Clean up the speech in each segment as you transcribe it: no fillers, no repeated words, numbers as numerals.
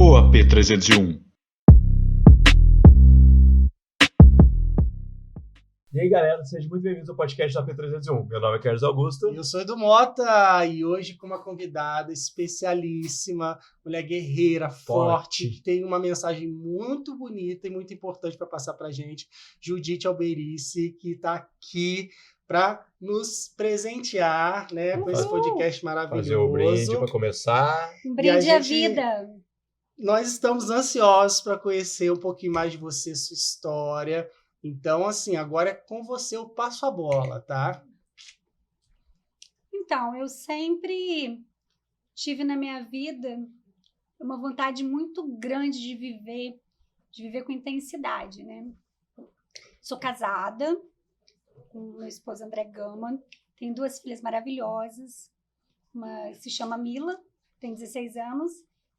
O AP301. E aí, galera, sejam muito bem-vindos ao podcast do AP301. Meu nome é Carlos Augusto. Eu sou Edu Mota e hoje com uma convidada especialíssima, mulher guerreira, forte, que tem uma mensagem muito bonita e muito importante para passar para a gente, Judite Alberici, que está aqui para nos presentear, né, com esse podcast maravilhoso. Fazer o brinde para começar. Um brinde à vida. Nós estamos ansiosos para conhecer um pouquinho mais de você, sua história. Então, assim, agora é com você, eu passo a bola, tá? Então, eu sempre tive na minha vida uma vontade muito grande de viver com intensidade, né? Sou casada com meu esposo André Gama, tenho 2 filhas maravilhosas, uma se chama Mila, tem 16 anos,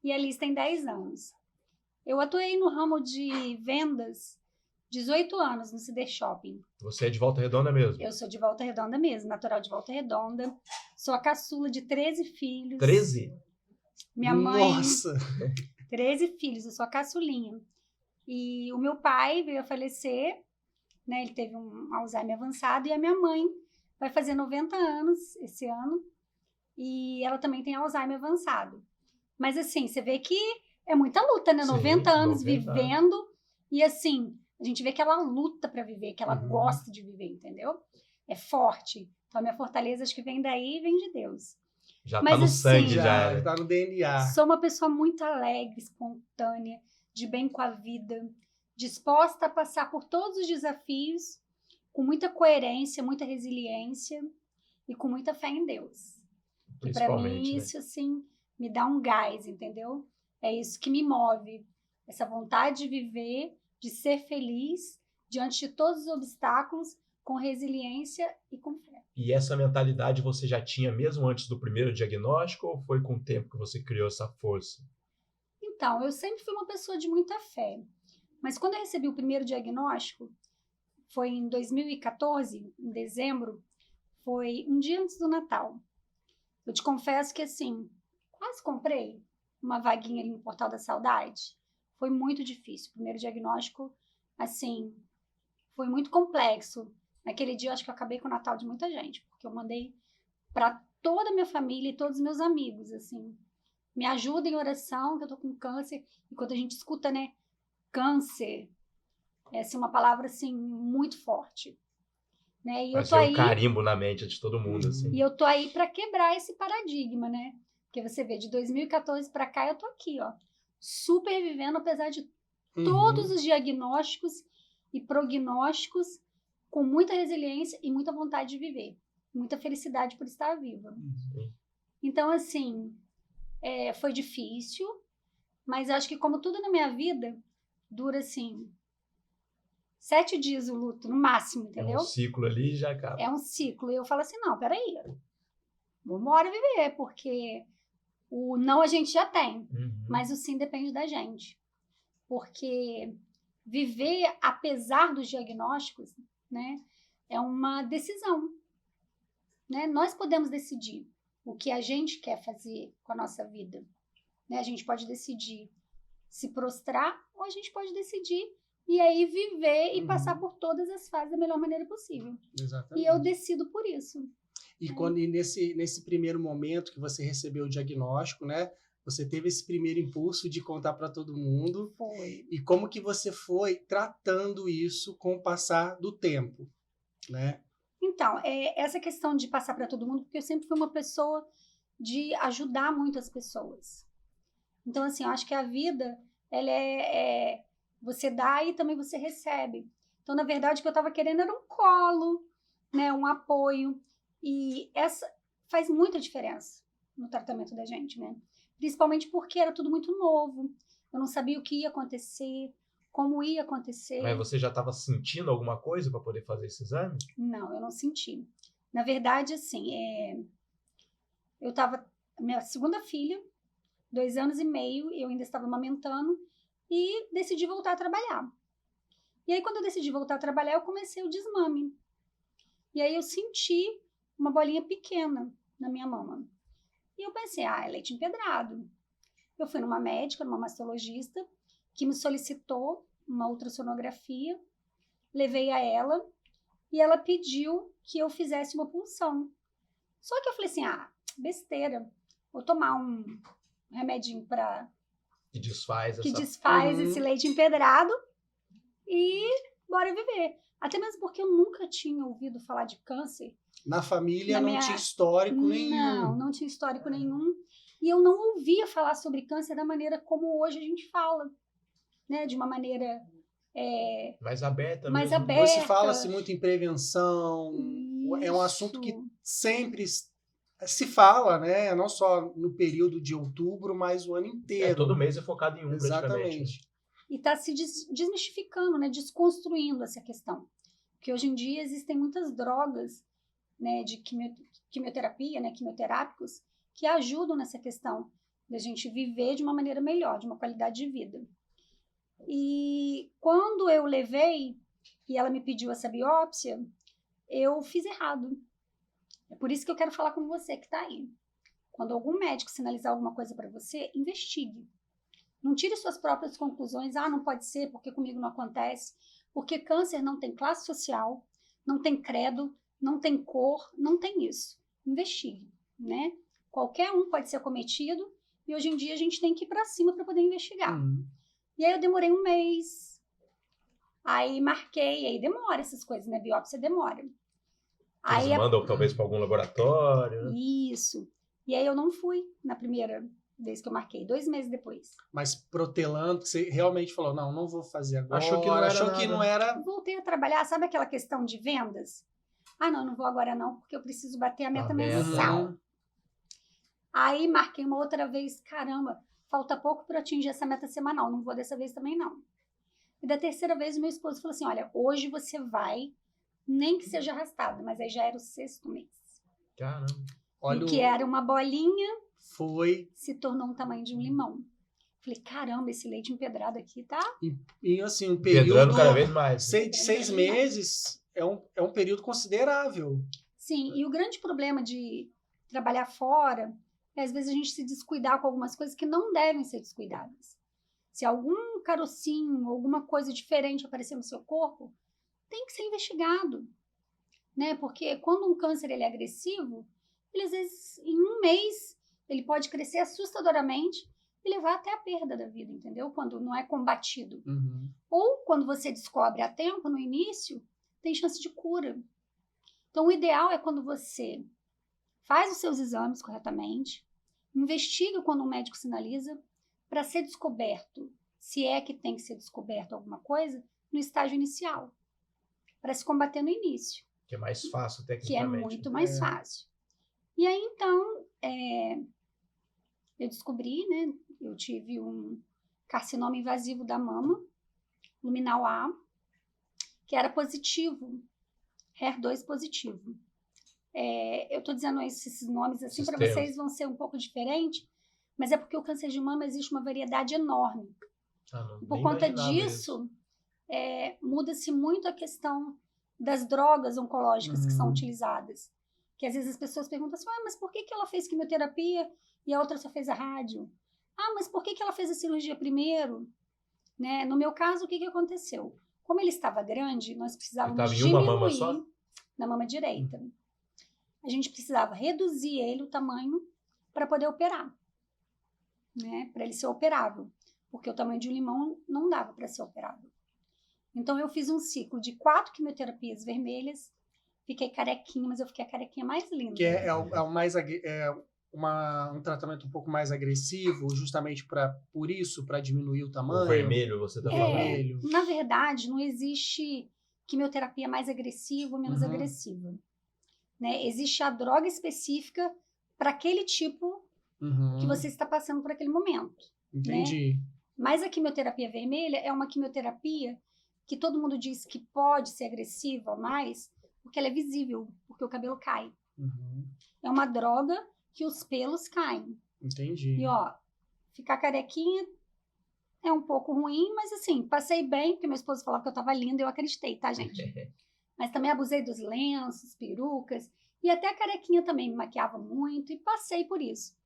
e a Liz tem 10 anos. Eu atuei no ramo de vendas 18 anos no Cider Shopping. Você é de Volta Redonda mesmo? Eu sou de Volta Redonda mesmo, natural de Volta Redonda. Sou a caçula de 13 filhos. 13? Minha mãe... Nossa! 13 filhos, eu sou a caçulinha. E o meu pai veio a falecer, né? Ele teve um Alzheimer avançado, e a minha mãe vai fazer 90 anos esse ano, e ela também tem Alzheimer avançado. Mas assim, você vê que é muita luta, né? Sim, 90 anos 90 vivendo, e assim... A gente vê que ela luta para viver, que ela gosta de viver, entendeu? É forte. Então, a minha fortaleza, acho que vem daí e vem de Deus. Já Mas, tá no assim, sangue, já. Tá no DNA. Sou uma pessoa muito alegre, espontânea, de bem com a vida, disposta a passar por todos os desafios, com muita coerência, muita resiliência e com muita fé em Deus. E para mim, isso, assim, me dá um gás, entendeu? É isso que me move. Essa vontade de viver, de ser feliz diante de todos os obstáculos, com resiliência e com fé. E essa mentalidade você já tinha mesmo antes do primeiro diagnóstico ou foi com o tempo que você criou essa força? Então, eu sempre fui uma pessoa de muita fé. Mas quando eu recebi o primeiro diagnóstico, foi em 2014, em dezembro, foi um dia antes do Natal. Eu te confesso que, assim, quase comprei uma vaguinha ali no Portal da Saudade. Foi muito difícil. O primeiro diagnóstico, assim, foi muito complexo. Naquele dia, eu acho que eu acabei com o Natal de muita gente, porque eu mandei para toda a minha família e todos os meus amigos, assim, me ajudem em oração, que eu tô com câncer. E quando a gente escuta, né, câncer, é assim, uma palavra, assim, muito forte. Né? E vai eu tô ser aí, um carimbo na mente de todo mundo, assim. E eu tô aí para quebrar esse paradigma, né? Porque você vê, de 2014 para cá, eu tô aqui, ó, super vivendo, apesar de todos os diagnósticos e prognósticos, com muita resiliência e muita vontade de viver. Muita felicidade por estar viva. Então, assim, foi difícil, mas acho que, como tudo na minha vida, dura, assim, 7 dias o luto, no máximo, entendeu? É um ciclo ali e já acaba. É um ciclo. E eu falo assim, não, peraí, vamos embora viver, porque... O não a gente já tem, mas o sim depende da gente. Porque viver apesar dos diagnósticos, né, é uma decisão. Né? Nós podemos decidir o que a gente quer fazer com a nossa vida. Né? A gente pode decidir se prostrar ou a gente pode decidir e aí viver e passar por todas as fases da melhor maneira possível. Exatamente. E eu decido por isso. E quando nesse primeiro momento que você recebeu o diagnóstico, né? Você teve esse primeiro impulso de contar para todo mundo. Foi. E como que você foi tratando isso com o passar do tempo, né? Então, essa questão de passar para todo mundo, porque eu sempre fui uma pessoa de ajudar muito as pessoas. Então, assim, eu acho que a vida, ela você dá e também você recebe. Então, na verdade, o que eu estava querendo era um colo, né? Um apoio. E essa faz muita diferença no tratamento da gente, né? Principalmente porque era tudo muito novo. Eu não sabia o que ia acontecer, como ia acontecer. Mas você já estava sentindo alguma coisa para poder fazer esse exame? Não, eu não senti. Na verdade, assim, eu estava... Minha segunda filha, 2 anos e meio, eu ainda estava amamentando e decidi voltar a trabalhar. E aí, quando eu decidi voltar a trabalhar, eu comecei o desmame. E aí eu senti uma bolinha pequena na minha mama. E eu pensei, é leite empedrado. Eu fui numa médica, numa mastologista, que me solicitou uma ultrassonografia, levei a ela e ela pediu que eu fizesse uma punção. Só que eu falei assim, besteira, vou tomar um remedinho Que desfaz que essa... desfaz esse leite empedrado e bora viver. Até mesmo porque eu nunca tinha ouvido falar de câncer. Na família não tinha histórico nenhum. Não tinha histórico nenhum. E eu não ouvia falar sobre câncer da maneira como hoje a gente fala, né? De uma maneira mais aberta mais mesmo. aberta. Hoje fala-se muito em prevenção. Isso. É um assunto que sempre se fala, né? Não só no período de outubro, mas o ano inteiro. Todo mês é focado em um, praticamente. Exatamente. E está se desmistificando, né? Desconstruindo essa questão. Porque hoje em dia existem muitas drogas, né, de quimioterapia, né, quimioterápicos, que ajudam nessa questão da gente viver de uma maneira melhor, de uma qualidade de vida. E quando eu levei e ela me pediu essa biópsia, eu fiz errado. É por isso que eu quero falar com você que está aí. Quando algum médico sinalizar alguma coisa para você, investigue. Não tire suas próprias conclusões. Não pode ser porque comigo não acontece. Porque câncer não tem classe social, não tem credo, não tem cor, não tem isso. Investigue, né? Qualquer um pode ser acometido e hoje em dia a gente tem que ir para cima para poder investigar. E aí eu demorei um mês, aí marquei, aí demora essas coisas, né? Biópsia demora. Eles aí mandam talvez para algum laboratório. Né? Isso. E aí eu não fui na primeira vez que eu marquei, 2 meses depois. Mas protelando, que você realmente falou, não vou fazer agora. Achou que não era. Voltei a trabalhar, sabe aquela questão de vendas? Não vou agora não, porque eu preciso bater a meta mensal. Aí marquei uma outra vez, caramba, falta pouco para atingir essa meta semanal, não vou dessa vez também não. E da terceira vez o meu esposo falou assim, olha, hoje você vai, nem que seja arrastado, mas aí já era o 6º mês. Caramba. Olha, o que era uma bolinha se tornou um tamanho de um limão. Falei, caramba, esse leite empedrado aqui tá... E assim, um período... Empedrando cada vez mais. 6 meses é um período considerável. Sim, e o grande problema de trabalhar fora é, às vezes, a gente se descuidar com algumas coisas que não devem ser descuidadas. Se algum carocinho, alguma coisa diferente aparecer no seu corpo, tem que ser investigado, né? Porque quando um câncer ele é agressivo, ele, às vezes, em um mês, ele pode crescer assustadoramente e levar até a perda da vida, entendeu? Quando não é combatido. Ou quando você descobre a tempo, no início, tem chance de cura. Então, o ideal é quando você faz os seus exames corretamente, investiga quando um médico sinaliza, para ser descoberto, se é que tem que ser descoberto alguma coisa, no estágio inicial, para se combater no início. Que é mais fácil, tecnicamente. Que é muito mais fácil. E aí, então, eu descobri, né, eu tive um carcinoma invasivo da mama, luminal A, que era positivo, HER2 positivo. Eu estou dizendo esses nomes assim para vocês, vão ser um pouco diferentes, mas é porque o câncer de mama existe uma variedade enorme. Por conta disso, muda-se muito a questão das drogas oncológicas que são utilizadas. Que às vezes as pessoas perguntam assim, mas por que ela fez quimioterapia e a outra só fez a rádio? Mas por que ela fez a cirurgia primeiro? Né? No meu caso, o que aconteceu? Como ele estava grande, nós precisávamos diminuir uma mama só? Na mama direita. A gente precisava reduzir ele, o tamanho, para poder operar. Né? Para ele ser operável. Porque o tamanho de um limão não dava para ser operável. Então, eu fiz um ciclo de 4 quimioterapias vermelhas. Fiquei carequinha, mas eu fiquei a carequinha mais linda. Que um tratamento um pouco mais agressivo, justamente por isso, para diminuir o tamanho. O vermelho, você está falando. Na verdade, não existe quimioterapia mais agressiva ou menos agressiva. Né? Existe a droga específica para aquele tipo que você está passando por aquele momento. Entendi. Né? Mas a quimioterapia vermelha é uma quimioterapia que todo mundo diz que pode ser agressiva mais, porque ela é visível, porque o cabelo cai. É uma droga que os pelos caem. Entendi. E, ficar carequinha é um pouco ruim, mas assim, passei bem, porque meu esposo falava que eu tava linda e eu acreditei, tá, gente? Mas também abusei dos lenços, perucas, e até a carequinha também me maquiava muito, e passei por isso.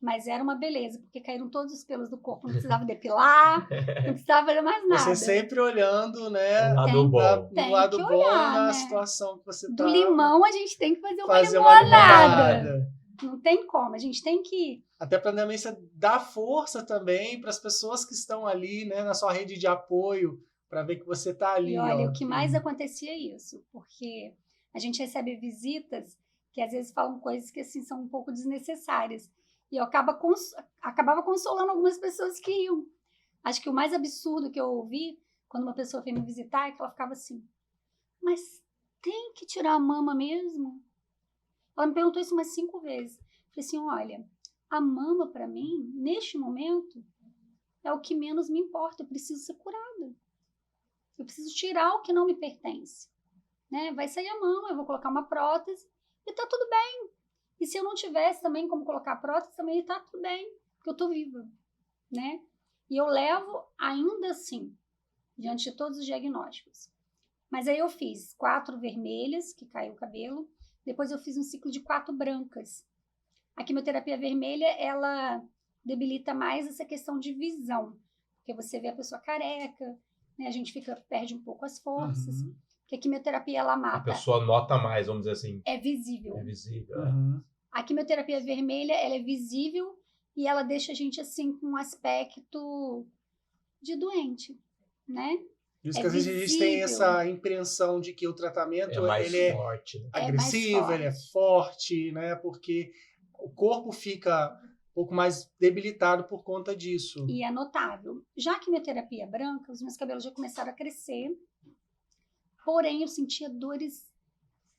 Mas era uma beleza, porque caíram todos os pelos do corpo, não precisava depilar, não precisava fazer mais nada. Você sempre olhando, né? O lado bom. No lado bom, olhar, na né? situação que você Do tá. limão a gente tem que fazer uma Fazer limonada. Não tem como, a gente tem que... Até para a demência dar força também para as pessoas que estão ali, né, na sua rede de apoio, para ver que você está ali. E olha, ó. o que mais acontecia é isso, porque a gente recebe visitas que às vezes falam coisas que assim são um pouco desnecessárias. E eu acabava consolando algumas pessoas que iam. Acho que o mais absurdo que eu ouvi quando uma pessoa veio me visitar é que ela ficava assim, mas tem que tirar a mama mesmo? Ela me perguntou isso umas 5 vezes. Falei assim, olha, a mama para mim, neste momento, é o que menos me importa. Eu preciso ser curada. Eu preciso tirar o que não me pertence. Né? Vai sair a mama, eu vou colocar uma prótese e tá tudo bem. E se eu não tivesse também como colocar a prótese, também tá tudo bem, porque eu tô viva. Né? E eu levo ainda assim, diante de todos os diagnósticos. Mas aí eu fiz 4 vermelhas, que caiu o cabelo. Depois eu fiz um ciclo de 4 brancas. A quimioterapia vermelha, ela debilita mais essa questão de visão. Porque você vê a pessoa careca, né? A gente perde um pouco as forças. Uhum. Porque a quimioterapia, ela mata. A pessoa nota mais, vamos dizer assim. É visível. É visível. Uhum. A quimioterapia vermelha, ela é visível e ela deixa a gente assim com um aspecto de doente, né? Por isso que às vezes a gente tem essa impressão de que o tratamento mais ele forte, né? é agressivo, ele é forte, né? Porque o corpo fica um pouco mais debilitado por conta disso. E é notável. Já a quimioterapia branca, os meus cabelos já começaram a crescer, porém eu sentia dores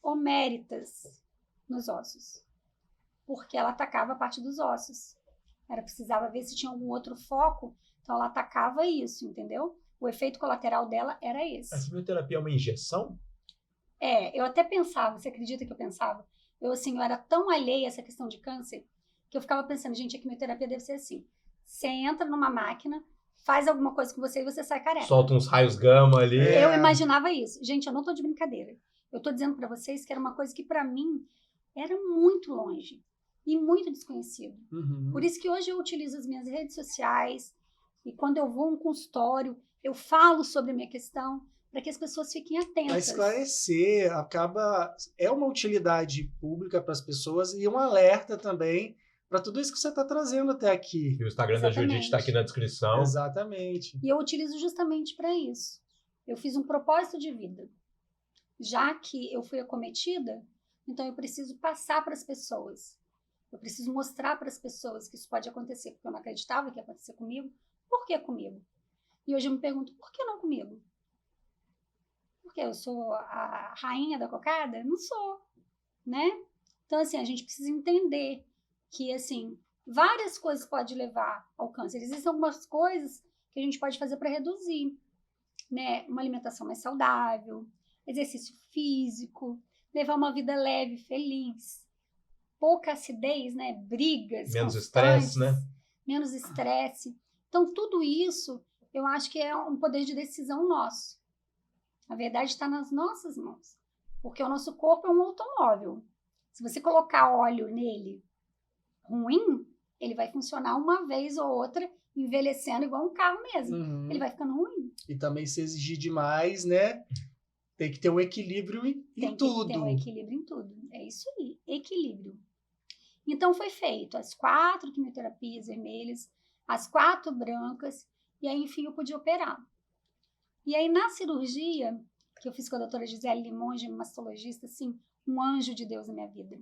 homéritas nos ossos, porque ela atacava a parte dos ossos. Ela precisava ver se tinha algum outro foco, então ela atacava isso, entendeu? O efeito colateral dela era esse. A quimioterapia é uma injeção? Eu até pensava, você acredita que eu pensava? Eu era tão alheia a essa questão de câncer, que eu ficava pensando, gente, a quimioterapia deve ser assim. Você entra numa máquina, faz alguma coisa com você e você sai careca. Solta uns raios gama ali. Eu imaginava isso. Gente, eu não tô de brincadeira. Eu tô dizendo para vocês que era uma coisa que para mim era muito longe e muito desconhecido. Uhum. Por isso que hoje eu utilizo as minhas redes sociais e quando eu vou a um consultório, eu falo sobre a minha questão para que as pessoas fiquem atentas. Para esclarecer, é uma utilidade pública para as pessoas e um alerta também para tudo isso que você está trazendo até aqui. E o Instagram da Judite está aqui na descrição. Exatamente. E eu utilizo justamente para isso. Eu fiz um propósito de vida. Já que eu fui acometida, então eu preciso passar para as pessoas. Eu preciso mostrar para as pessoas que isso pode acontecer, porque eu não acreditava que ia acontecer comigo. Por que comigo? E hoje eu me pergunto, por que não comigo? Porque eu sou a rainha da cocada? Não sou, né? Então, assim, a gente precisa entender que, assim, várias coisas podem levar ao câncer. Existem algumas coisas que a gente pode fazer para reduzir, né? Uma alimentação mais saudável, exercício físico, levar uma vida leve, feliz, pouca acidez, né? Brigas, menos estresse, né? Menos estresse. Então, tudo isso, eu acho que é um poder de decisão nosso. A verdade está nas nossas mãos, porque o nosso corpo é um automóvel. Se você colocar óleo nele ruim, ele vai funcionar uma vez ou outra, envelhecendo igual um carro mesmo. Uhum. Ele vai ficando ruim. E também se exigir demais, né? Tem que ter um equilíbrio em tudo. Tem que ter um equilíbrio em tudo. É isso aí, equilíbrio. Então foi feito as 4 quimioterapias vermelhas, as 4 brancas, e aí, enfim, eu pude operar. E aí, na cirurgia, que eu fiz com a doutora Gisele Limonge, mastologista, assim, um anjo de Deus na minha vida,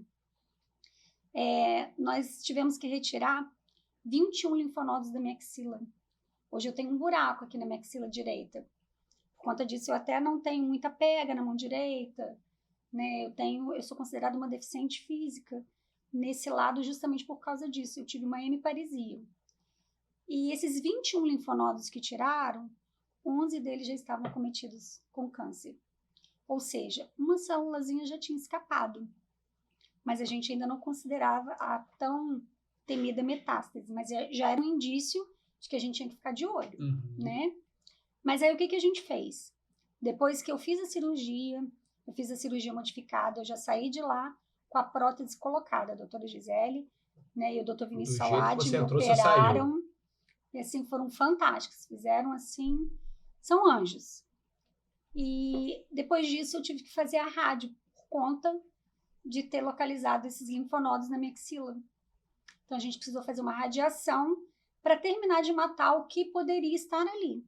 nós tivemos que retirar 21 linfonodos da minha axila. Hoje eu tenho um buraco aqui na minha axila direita. Por conta disso, eu até não tenho muita pega na mão direita, né? Eu sou considerada uma deficiente física nesse lado justamente por causa disso. Eu tive uma hemiparesia. E esses 21 linfonodos que tiraram, 11 deles já estavam acometidos com câncer. Ou seja, uma célulazinha já tinha escapado. Mas a gente ainda não considerava a tão temida metástase. Mas já era um indício de que a gente tinha que ficar de olho, né? Mas aí o que a gente fez? Depois que eu fiz a cirurgia modificada, eu já saí de lá com a prótese colocada. A doutora Gisele né? E o Dr. Vinícius Do jeito que Salad você me entrou, você saiu. operaram. E assim, foram fantásticos. Fizeram assim, são anjos. E depois disso eu tive que fazer a rádio por conta de ter localizado esses linfonodos na minha axila. Então a gente precisou fazer uma radiação para terminar de matar o que poderia estar ali.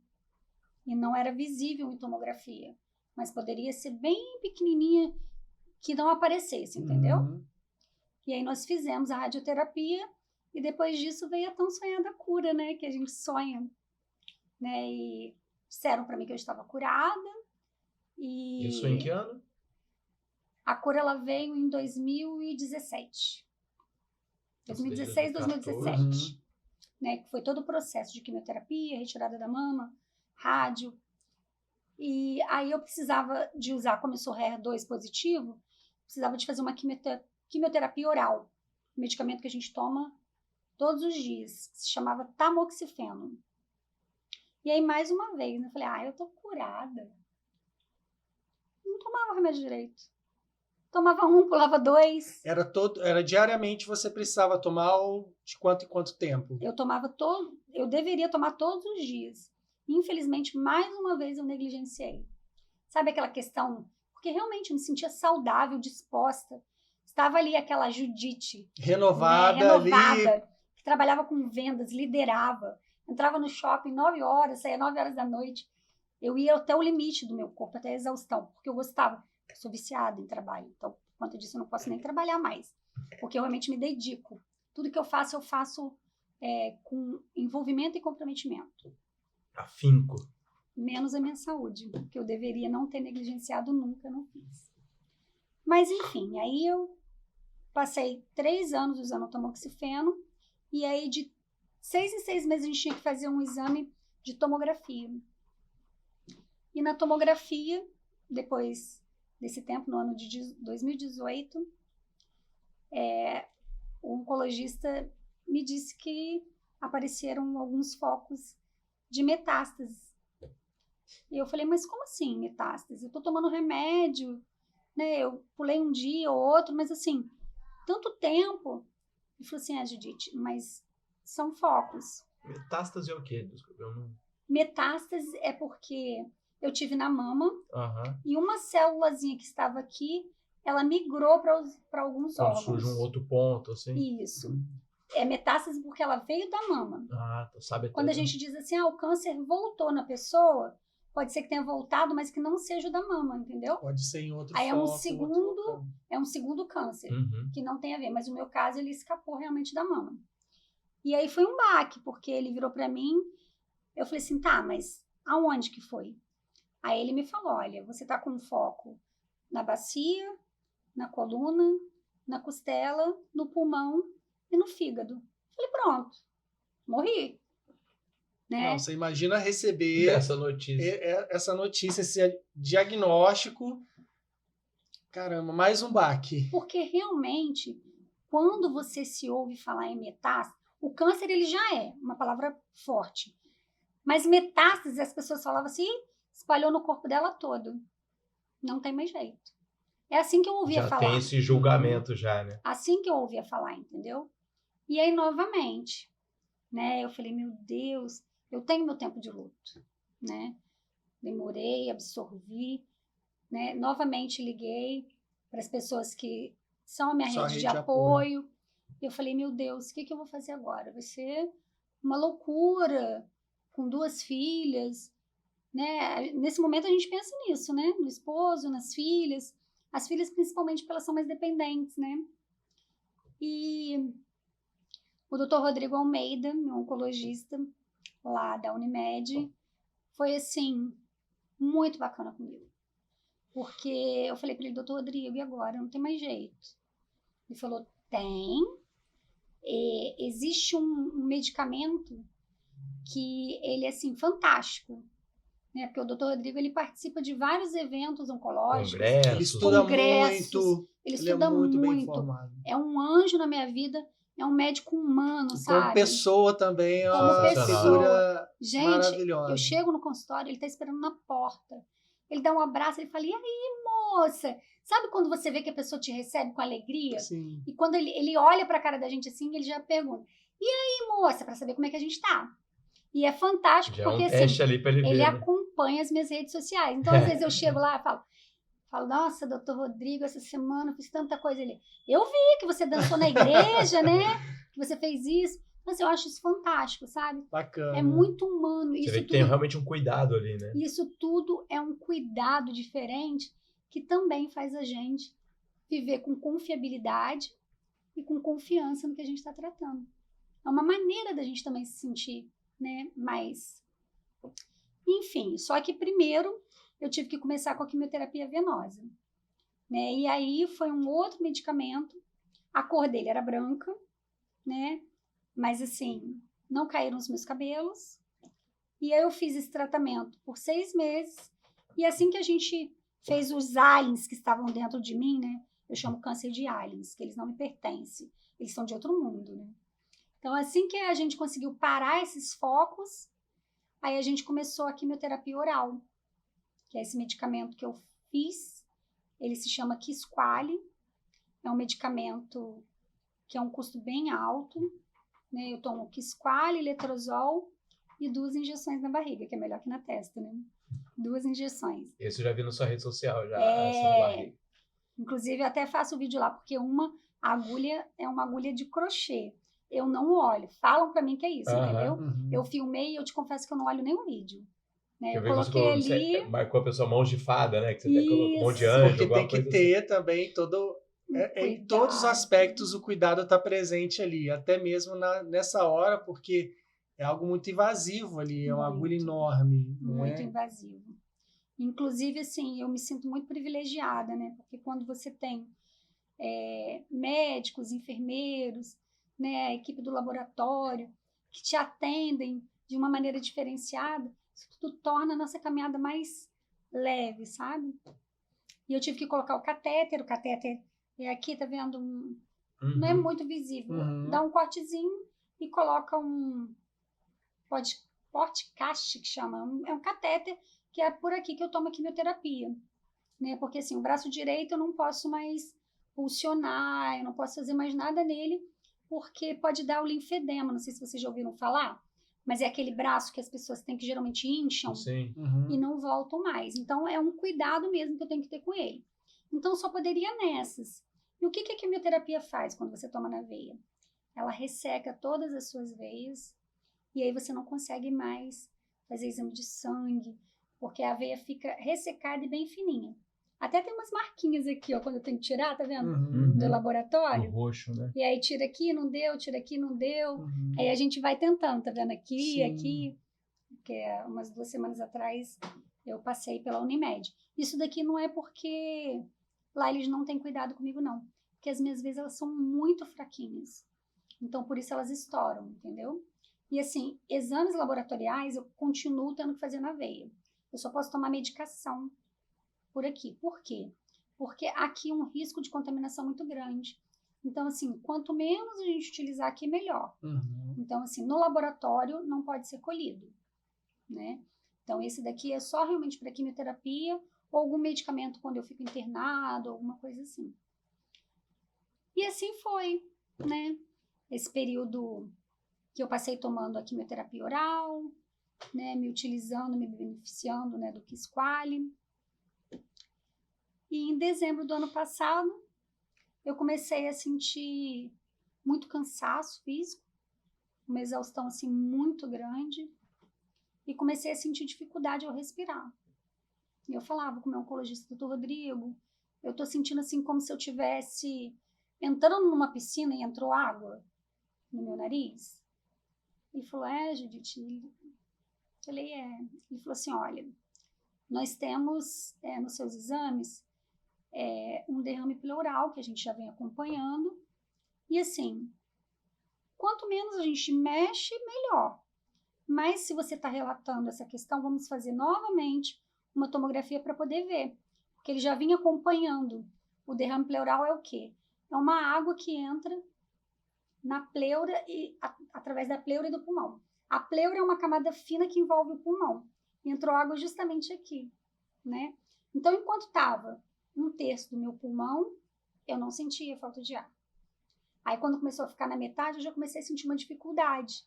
E não era visível em tomografia, mas poderia ser bem pequenininha que não aparecesse, entendeu? E aí nós fizemos a radioterapia e depois disso veio a tão sonhada cura, né? Que a gente sonha, né? E disseram para mim que eu estava curada. E Isso em que ano? a cura ela veio em 2017. 2016, 2017. Né? Que foi todo o processo de quimioterapia, retirada da mama, rádio. E aí eu precisava de usar, como eu sou HER2 positivo, precisava de fazer uma quimioterapia oral. Um medicamento que a gente toma todos os dias, que se chamava tamoxifeno. E aí, mais uma vez, eu falei, eu tô curada. Não tomava remédio direito. Tomava um, pulava 2. Era diariamente você precisava tomar de quanto em quanto tempo? Eu deveria tomar todos os dias. Infelizmente, mais uma vez eu negligenciei. Sabe aquela questão? Porque realmente eu me sentia saudável, disposta. Estava ali aquela Judite. Renovada, né? ali. Que trabalhava com vendas, liderava. Entrava no shopping 9 horas, saía 9 horas da noite. Eu ia até o limite do meu corpo, até a exaustão, porque eu gostava. Eu sou viciada em trabalho, então, por conta disso, eu não posso nem trabalhar mais, porque eu realmente me dedico. Tudo que eu faço com envolvimento e comprometimento. Afinco. Menos a minha saúde, que eu deveria não ter negligenciado nunca, não fiz. Mas, enfim, aí eu passei 3 anos usando tamoxifeno, e aí de 6 em 6 meses a gente tinha que fazer um exame de tomografia. E na tomografia, depois desse tempo, no ano de 2018, o oncologista me disse que apareceram alguns focos de metástase. E eu falei, mas como assim metástase? Eu tô tomando remédio, né? Eu pulei um dia ou outro, mas assim, tanto tempo. Ele falou assim, Judite, mas são focos. Metástase é o quê? Metástase é porque eu tive na mama e uma célulazinha que estava aqui, ela migrou para alguns órgãos. Surge um outro ponto, assim? Isso. É metástase porque ela veio da mama. Sabe. Quando a gente diz assim, o câncer voltou na pessoa, pode ser que tenha voltado, mas que não seja o da mama, entendeu? Pode ser em outro Aí foco. É um segundo câncer, que não tem a ver. Mas no meu caso, ele escapou realmente da mama. E aí foi um baque, porque ele virou para mim, eu falei assim, mas aonde que foi? Aí ele me falou, olha, você tá com foco na bacia, na coluna, na costela, no pulmão e no fígado. Eu falei, pronto, morri. Né? Não, você imagina receber essa notícia, esse diagnóstico. Caramba, mais um baque. Porque realmente, quando você se ouve falar em metástase, o câncer ele já é uma palavra forte. Mas metástase, as pessoas falavam assim, espalhou no corpo dela todo. Não tem mais jeito. É assim que eu ouvia falar. Já tem esse julgamento já, né? Assim que eu ouvia falar, entendeu? E aí, novamente, né? Eu falei, meu Deus, eu tenho meu tempo de luto, né? Demorei, absorvi, né? Novamente liguei para as pessoas que são a minha rede de apoio. Eu falei, meu Deus, o que eu vou fazer agora? Vai ser uma loucura, com 2 filhas, né? Nesse momento a gente pensa nisso, né? No esposo, nas filhas. As filhas, principalmente, porque elas são mais dependentes, né? E o Dr. Rodrigo Almeida, meu oncologista lá da Unimed, foi, assim, muito bacana comigo. Porque eu falei para ele, Dr. Rodrigo, e agora? Não tem mais jeito. Ele falou, tem. Existe um medicamento que ele é, assim, fantástico. Né? Porque o Dr. Rodrigo, ele participa de vários eventos oncológicos. Congressos. Ele estuda muito. Ele estuda muito. Bem informado. É um anjo na minha vida. É um médico humano, sabe? Como pessoa também, é uma figura maravilhosa. Eu chego no consultório, ele tá esperando na porta. Ele dá um abraço, ele fala, e aí, moça. Sabe quando você vê que a pessoa te recebe com alegria? Sim. E quando ele olha pra cara da gente assim, ele já pergunta, e aí, moça, pra saber como é que a gente tá. E é fantástico, Já é porque um teste assim, ali pra ele ele ver, né? acompanha as minhas redes sociais. Então, às vezes eu chego lá e falo, nossa, doutor Rodrigo, essa semana eu fiz tanta coisa. Ele, eu vi que você dançou na igreja, né? Que você fez isso. Mas eu acho isso fantástico, sabe? Bacana. É muito humano. Você Isso vê que tudo, tem realmente um cuidado ali, né? isso tudo é um cuidado diferente que também faz a gente viver com confiabilidade e com confiança no que a gente está tratando. É uma maneira da gente também se sentir, né, mais... Enfim, só que primeiro eu tive que começar com a quimioterapia venosa, né? E aí foi um outro medicamento, a cor dele era branca, né? Mas assim, não caíram os meus cabelos. E aí eu fiz esse tratamento por 6 meses. E assim que a gente fez os aliens que estavam dentro de mim, né? Eu chamo câncer de aliens, que eles não me pertencem. Eles são de outro mundo, né? Então, assim que a gente conseguiu parar esses focos, aí a gente começou a quimioterapia oral, que é esse medicamento que eu fiz. Ele se chama Kisqali. É um medicamento que é um custo bem alto, né? Eu tomo Kisqali, letrozol e 2 injeções na barriga, que é melhor que na testa, né? 2 injeções. Esse eu já vi na sua rede social, já, essa da barriga. Inclusive, eu até faço o vídeo lá, porque uma agulha é uma agulha de crochê. Eu não olho. Falam pra mim que é isso, entendeu? Uhum. Eu filmei e eu te confesso que eu não olho nenhum vídeo. Né? Eu Eu vi que você coloquei colocou, ali... você marcou a pessoa mãos de fada, né? Que você até colocou um monte de Isso. anjo, Porque alguma tem que coisa ter também todo... em todos os Cuidado. aspectos o cuidado está presente ali, até mesmo nessa hora, porque é algo muito invasivo ali, é uma agulha Muito. enorme. Muito né? invasivo. Inclusive, assim, eu me sinto muito privilegiada, né? Porque quando você tem médicos, enfermeiros, né, a equipe do laboratório, que te atendem de uma maneira diferenciada, isso tudo torna a nossa caminhada mais leve, sabe? E eu tive que colocar o catéter é aqui, tá vendo? Não é Uhum. muito visível. Uhum. Dá um cortezinho e coloca um podcast, que chama. É um catéter que é por aqui que eu tomo a quimioterapia. Né? Porque assim, o braço direito eu não posso mais pulsionar, eu não posso fazer mais nada nele, porque pode dar o linfedema. Não sei se vocês já ouviram falar, mas é aquele braço que as pessoas têm que geralmente incham Sim. Uhum. e não voltam mais. Então é um cuidado mesmo que eu tenho que ter com ele. Então só poderia nessas. E o que a quimioterapia faz quando você toma na veia? Ela resseca todas as suas veias e aí você não consegue mais fazer exame de sangue, porque a veia fica ressecada e bem fininha. Até tem umas marquinhas aqui, ó, quando eu tenho que tirar, tá vendo? Uhum. Do O laboratório. roxo, né? E aí tira aqui, não deu, tira aqui, não deu. Uhum. Aí a gente vai tentando, tá vendo? Aqui, Sim. aqui. Porque umas 2 semanas atrás eu passei pela Unimed. Isso daqui não é porque lá eles não têm cuidado comigo, não. Porque as minhas veias, elas são muito fraquinhas. Então, por isso elas estouram, entendeu? E assim, exames laboratoriais eu continuo tendo que fazer na veia. Eu só posso tomar medicação por aqui. Por quê? Porque aqui é um risco de contaminação muito grande. Então, assim, quanto menos a gente utilizar aqui, melhor. Uhum. Então, assim, no laboratório não pode ser colhido, né? Então, esse daqui é só realmente para quimioterapia ou algum medicamento quando eu fico internado, alguma coisa assim. E assim foi, né? Esse período que eu passei tomando a quimioterapia oral, né? Me utilizando, me beneficiando, né? Do Kisqali. E em dezembro do ano passado, eu comecei a sentir muito cansaço físico, uma exaustão assim muito grande, e comecei a sentir dificuldade ao respirar. E eu falava com o meu oncologista, doutor Rodrigo, eu tô sentindo assim como se eu tivesse entrando numa piscina e entrou água no meu nariz. Ele falou, Judith? Eu falei, Ele falou assim, olha, nós temos nos seus exames um derrame pleural que a gente já vem acompanhando. E assim, quanto menos a gente mexe, melhor. Mas se você está relatando essa questão, vamos fazer novamente uma tomografia para poder ver. Porque ele já vinha acompanhando. O derrame pleural é o quê? É uma água que entra na pleura e através da pleura e do pulmão. A pleura é uma camada fina que envolve o pulmão. E entrou água justamente aqui, né? Então, enquanto estava 1/3 do meu pulmão, eu não sentia falta de ar. Aí, quando começou a ficar na metade, eu já comecei a sentir uma dificuldade.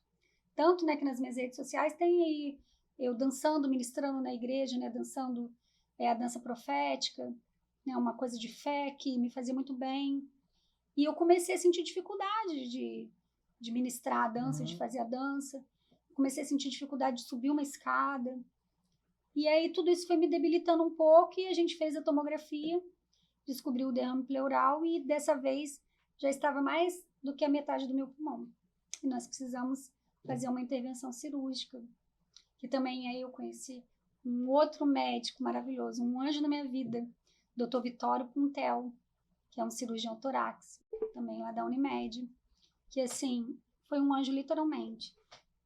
Tanto, né, que nas minhas redes sociais tem aí eu dançando, ministrando na igreja, né, dançando a dança profética, né, uma coisa de fé que me fazia muito bem. E eu comecei a sentir dificuldade de ministrar a dança, de fazer a dança. Comecei a sentir dificuldade de subir uma escada. E aí tudo isso foi me debilitando um pouco e a gente fez a tomografia, descobriu o derrame pleural e dessa vez já estava mais do que a metade do meu pulmão. E nós precisamos fazer uma intervenção cirúrgica, que também aí eu conheci um outro médico maravilhoso, um anjo na minha vida, Dr. Vitório Puntel, que é um cirurgião torácico, também lá da Unimed, que assim, foi um anjo literalmente.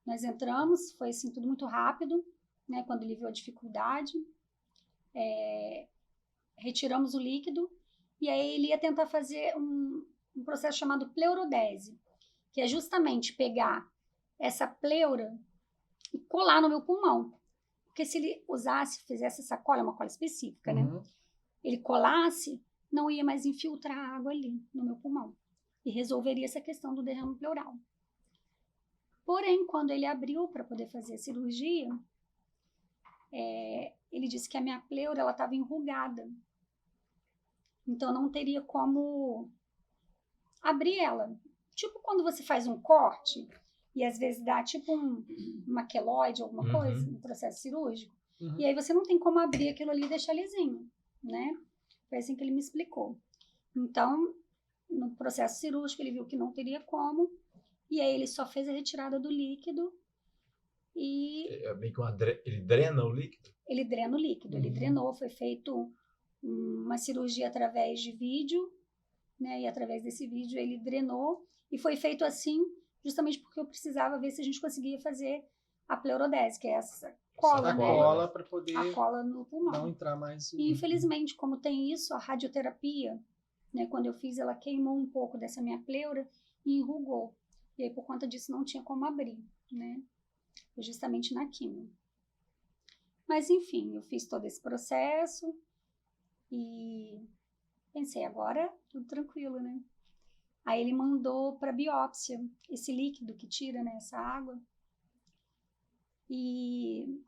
Nós entramos, foi assim tudo muito rápido, né, quando ele viu a dificuldade, retiramos o líquido e aí ele ia tentar fazer um processo chamado pleurodese, que é justamente pegar essa pleura e colar no meu pulmão. Porque se ele fizesse essa cola, é uma cola específica, né? Ele colasse, não ia mais infiltrar água ali no meu pulmão. E resolveria essa questão do derrame pleural. Porém, quando ele abriu para poder fazer a cirurgia, ele disse que a minha pleura estava enrugada. Então, não teria como abrir ela. Tipo quando você faz um corte e às vezes dá tipo uma queloide, alguma coisa, um processo cirúrgico. E aí você não tem como abrir aquilo ali e deixar lisinho, né? Foi assim que ele me explicou. Então, no processo cirúrgico, ele viu que não teria como. E aí ele só fez a retirada do líquido e... Meio que ele drena o líquido? Ele drena o líquido. Ele drenou, foi feito uma cirurgia através de vídeo, né? E através desse vídeo ele drenou. E foi feito assim, justamente porque eu precisava ver se a gente conseguia fazer a pleurodese, que é essa cola, né? Cola para poder a cola no pulmão. Não entrar mais. E infelizmente, como tem isso, a radioterapia, né? Quando eu fiz, ela queimou um pouco dessa minha pleura e enrugou. E aí, por conta disso, não tinha como abrir, né? Foi justamente na quimio. Mas, enfim, eu fiz todo esse processo e pensei, agora tudo tranquilo, né? Aí ele mandou para biópsia esse líquido que tira, né, essa água. E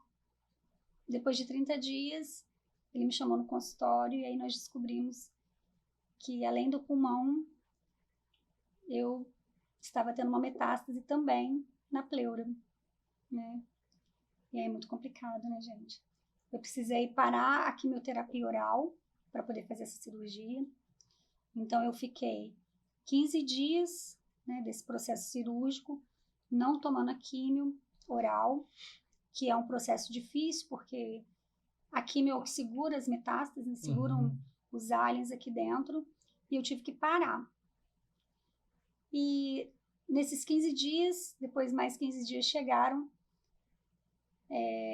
depois de 30 dias, ele me chamou no consultório e aí nós descobrimos que, além do pulmão, eu estava tendo uma metástase também na pleura, né? E aí é muito complicado, né, gente? Eu precisei parar a quimioterapia oral para poder fazer essa cirurgia. Então, eu fiquei 15 dias, né, desse processo cirúrgico, não tomando a quimio oral, que é um processo difícil, porque a quimio é o que segura as metástases, né, seguram os aliens aqui dentro, e eu tive que parar. E nesses 15 dias, depois mais 15 dias chegaram,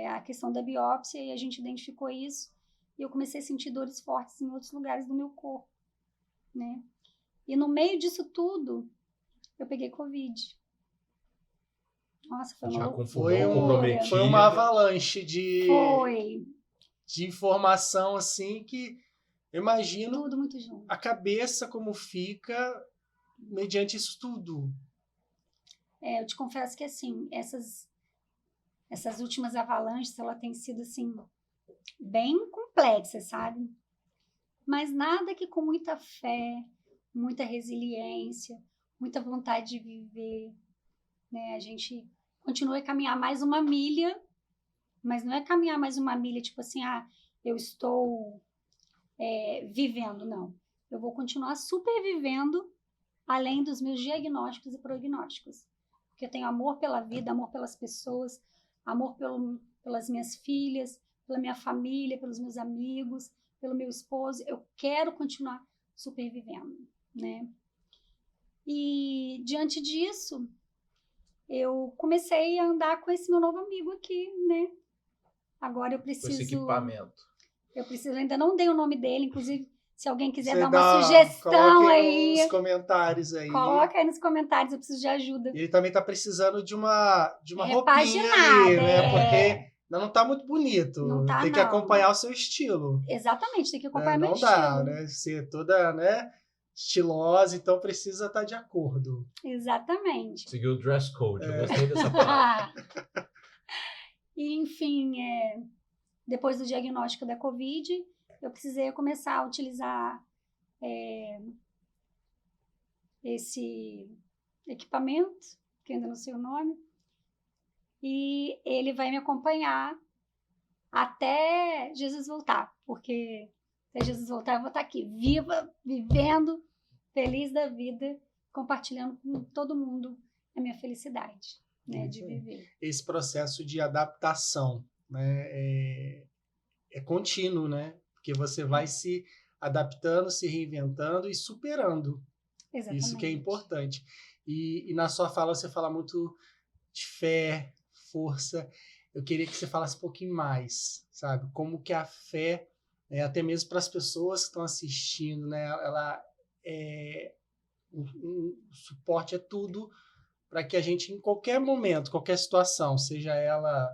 a questão da biópsia, e a gente identificou isso, e eu comecei a sentir dores fortes em outros lugares do meu corpo, né? E no meio disso tudo, eu peguei Covid. Nossa, foi uma loucura. Foi uma avalanche de informação, assim, que eu imagino tudo muito junto. A cabeça como fica mediante isso tudo. Eu te confesso que, assim, essas últimas avalanches, ela tem sido, assim, bem complexa, sabe? Mas nada que com muita fé, muita resiliência, muita vontade de viver, né? A gente continua a caminhar mais uma milha, mas não é caminhar mais uma milha, tipo assim, eu estou vivendo, não. Eu vou continuar supervivendo além dos meus diagnósticos e prognósticos. Porque eu tenho amor pela vida, amor pelas pessoas, amor pelas minhas filhas, pela minha família, pelos meus amigos, pelo meu esposo. Eu quero continuar supervivendo, né? E diante disso, eu comecei a andar com esse meu novo amigo aqui, né? Agora eu preciso... Com esse equipamento. Eu preciso, ainda não dei o nome dele, inclusive, se alguém quiser dar uma sugestão aí... Nos comentários aí. Coloca aí nos comentários, eu preciso de ajuda. Ele também tá precisando de uma roupinha ali, né? Porque não tá muito bonito. Não tá, tem que não. acompanhar o seu estilo. Exatamente, tem que acompanhar meu Não estilo. dá, né? Ser toda, né, estilosa, então precisa estar de acordo. Exatamente. Seguir o dress code, eu gostei dessa palavra. E, enfim, depois do diagnóstico da Covid, eu precisei começar a utilizar esse equipamento, que ainda não sei o nome, e ele vai me acompanhar até Jesus voltar, porque até Jesus voltar eu vou estar aqui, viva, vivendo, feliz da vida, compartilhando com todo mundo a minha felicidade, né, de viver. Esse processo de adaptação, né, é contínuo, né? Porque você vai se adaptando, se reinventando e superando. Exatamente. Isso que é importante. E na sua fala, você fala muito de fé, força. Eu queria que você falasse um pouquinho mais, sabe? Como que a fé, até mesmo para as pessoas que estão assistindo, né? Ela o suporte é tudo para que a gente, em qualquer momento, qualquer situação, seja ela,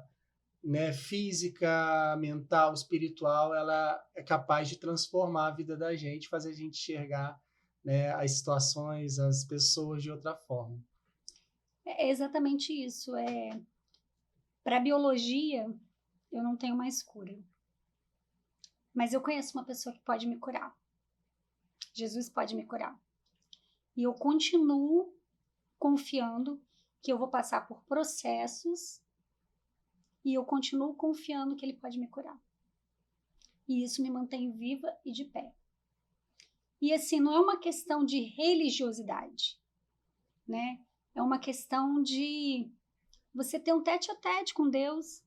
né, física, mental, espiritual, ela é capaz de transformar a vida da gente, fazer a gente enxergar, né, as situações, as pessoas de outra forma. É exatamente isso. Para a biologia, eu não tenho mais cura. Mas eu conheço uma pessoa que pode me curar. Jesus pode me curar. E eu continuo confiando que eu vou passar por processos e eu continuo confiando que ele pode me curar. E isso me mantém viva e de pé. E assim, não é uma questão de religiosidade, né? É uma questão de você ter um tete-a-tete com Deus,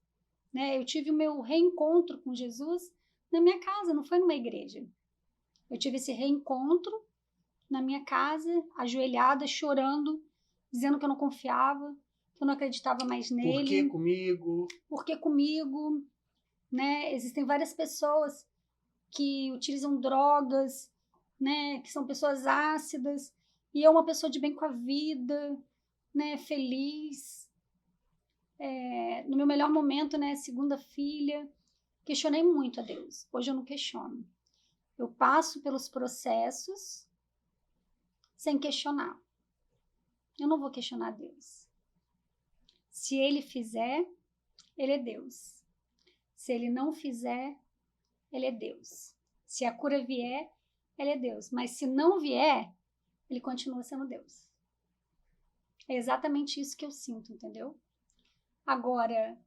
né? Eu tive o meu reencontro com Jesus na minha casa, não foi numa igreja. Eu tive esse reencontro na minha casa, ajoelhada, chorando, dizendo que eu não confiava, que eu não acreditava mais nele. Por que comigo? Por que comigo? Né? Existem várias pessoas que utilizam drogas, né? Que são pessoas ácidas, e eu uma pessoa de bem com a vida, né? Feliz. No meu melhor momento, né? Segunda filha, questionei muito a Deus. Hoje eu não questiono. Eu passo pelos processos sem questionar. Eu não vou questionar Deus. Se ele fizer, ele é Deus. Se ele não fizer, ele é Deus. Se a cura vier, ele é Deus. Mas se não vier, ele continua sendo Deus. É exatamente isso que eu sinto, entendeu? Agora,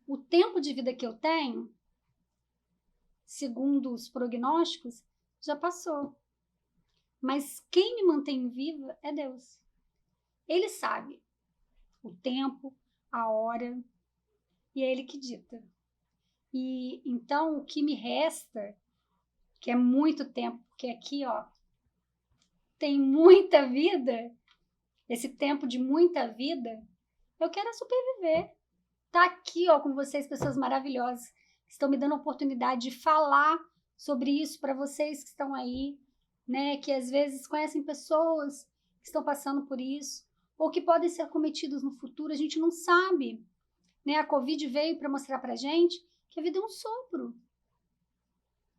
o tempo de vida que eu tenho, segundo os prognósticos, já passou. Mas quem me mantém viva é Deus. Ele sabe o tempo, a hora, e é ele que dita. E então o que me resta, que é muito tempo, porque aqui, ó, tem muita vida, esse tempo de muita vida, eu quero sobreviver. Tá aqui, ó, com vocês, pessoas maravilhosas, que estão me dando a oportunidade de falar sobre isso para vocês que estão aí, né, que às vezes conhecem pessoas que estão passando por isso, ou que podem ser acometidos no futuro, a gente não sabe, né? A Covid veio para mostrar pra gente que a vida é um sopro,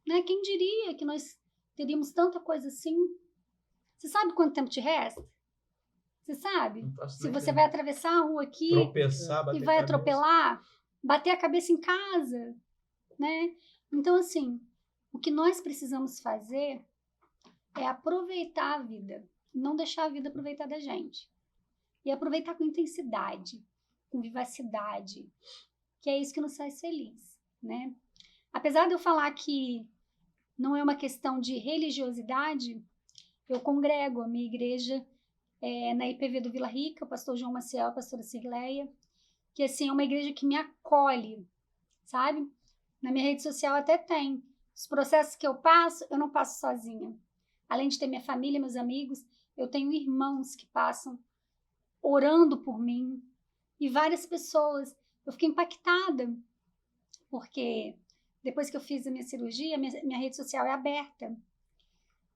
né? Quem diria que nós teríamos tanta coisa assim? Você sabe quanto tempo te resta? Você sabe? Se você vai atravessar a rua aqui tropeçar, e vai atropelar, bater a cabeça em casa, né? Então, assim, o que nós precisamos fazer é aproveitar a vida, não deixar a vida aproveitar da gente. E aproveitar com intensidade, com vivacidade, que é isso que nos faz feliz, né? Apesar de eu falar que não é uma questão de religiosidade, eu congrego a minha igreja na IPV do Vila Rica, o pastor João Maciel, a pastora Cirleia, que assim, é uma igreja que me acolhe, sabe? Na minha rede social até tem. Os processos que eu passo, eu não passo sozinha. Além de ter minha família, meus amigos, eu tenho irmãos que passam orando por mim, e várias pessoas. Eu fiquei impactada, porque depois que eu fiz a minha cirurgia, minha rede social é aberta.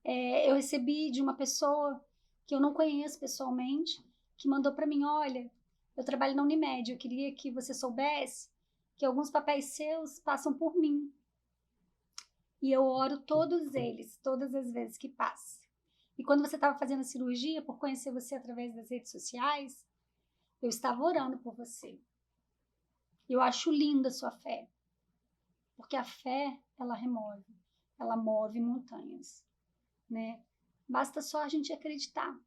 Eu recebi de uma pessoa que eu não conheço pessoalmente, que mandou para mim, olha, eu trabalho na Unimed, eu queria que você soubesse que alguns papéis seus passam por mim. E eu oro todos eles, todas as vezes que passa. E quando você estava fazendo a cirurgia, por conhecer você através das redes sociais, eu estava orando por você. Eu acho linda a sua fé. Porque a fé, ela move montanhas, né? Basta só a gente acreditar.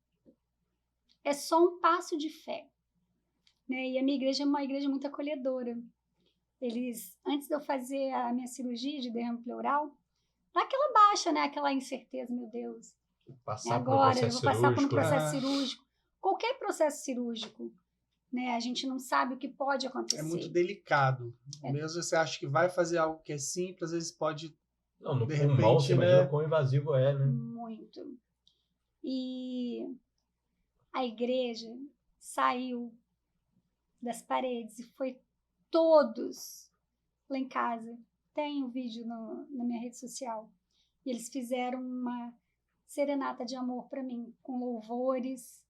É só um passo de fé, né? E a minha igreja é uma igreja muito acolhedora. Eles, antes de eu fazer a minha cirurgia de derrame pleural, dá aquela baixa, né? Aquela incerteza, meu Deus. Passar por um Agora, eu processo vou passar por um cirúrgico, né? processo cirúrgico. Qualquer processo cirúrgico, né? A gente não sabe o que pode acontecer. É muito delicado. É. Mesmo você acha que vai fazer algo que é simples, às vezes pode, Não, no de pulmão, repente, você imagina né? quão invasivo é, né? Muito. E a igreja saiu das paredes e foi todos lá em casa. Tem um vídeo na minha rede social. E eles fizeram uma serenata de amor para mim, com louvores.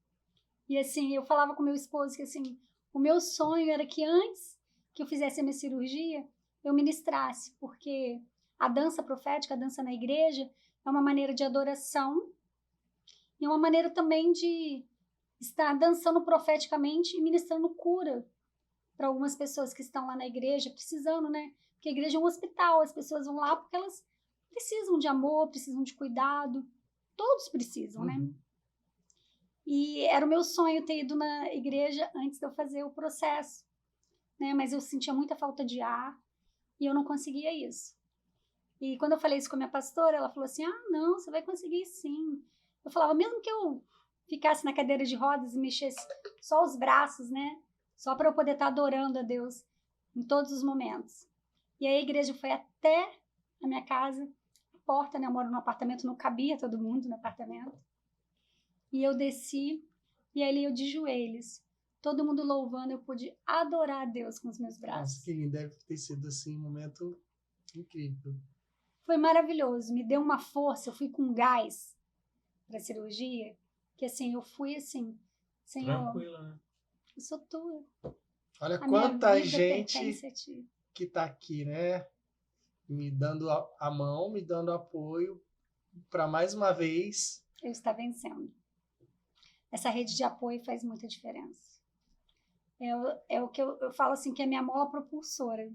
E assim, eu falava com meu esposo que assim, o meu sonho era que antes que eu fizesse a minha cirurgia, eu ministrasse, porque a dança profética, a dança na igreja, é uma maneira de adoração e uma maneira também de estar dançando profeticamente e ministrando cura para algumas pessoas que estão lá na igreja precisando, né? Porque a igreja é um hospital, as pessoas vão lá porque elas precisam de amor, precisam de cuidado, todos precisam, né? E era o meu sonho ter ido na igreja antes de eu fazer o processo, né? Mas eu sentia muita falta de ar e eu não conseguia isso. E quando eu falei isso com a minha pastora, ela falou assim: ah, não, você vai conseguir sim. Eu falava, mesmo que eu ficasse na cadeira de rodas e mexesse só os braços, né? Só para eu poder estar adorando a Deus em todos os momentos. E aí a igreja foi até a minha casa, a porta, né? Eu moro num apartamento, não cabia todo mundo no apartamento. E eu desci, e ali eu de joelhos, todo mundo louvando, eu pude adorar a Deus com os meus braços. Nossa, que lindo. Deve ter sido assim um momento incrível. Foi maravilhoso, me deu uma força, eu fui com gás para a cirurgia, que assim, eu fui assim, Senhor, Tranquila, né? eu sou tua. Olha A minha quanta vida gente pertence a ti. que tá aqui, né? Me dando a mão, me dando apoio para mais uma vez. Eu estou vencendo. Essa rede de apoio faz muita diferença. É o que eu falo assim, que é a minha mola propulsora.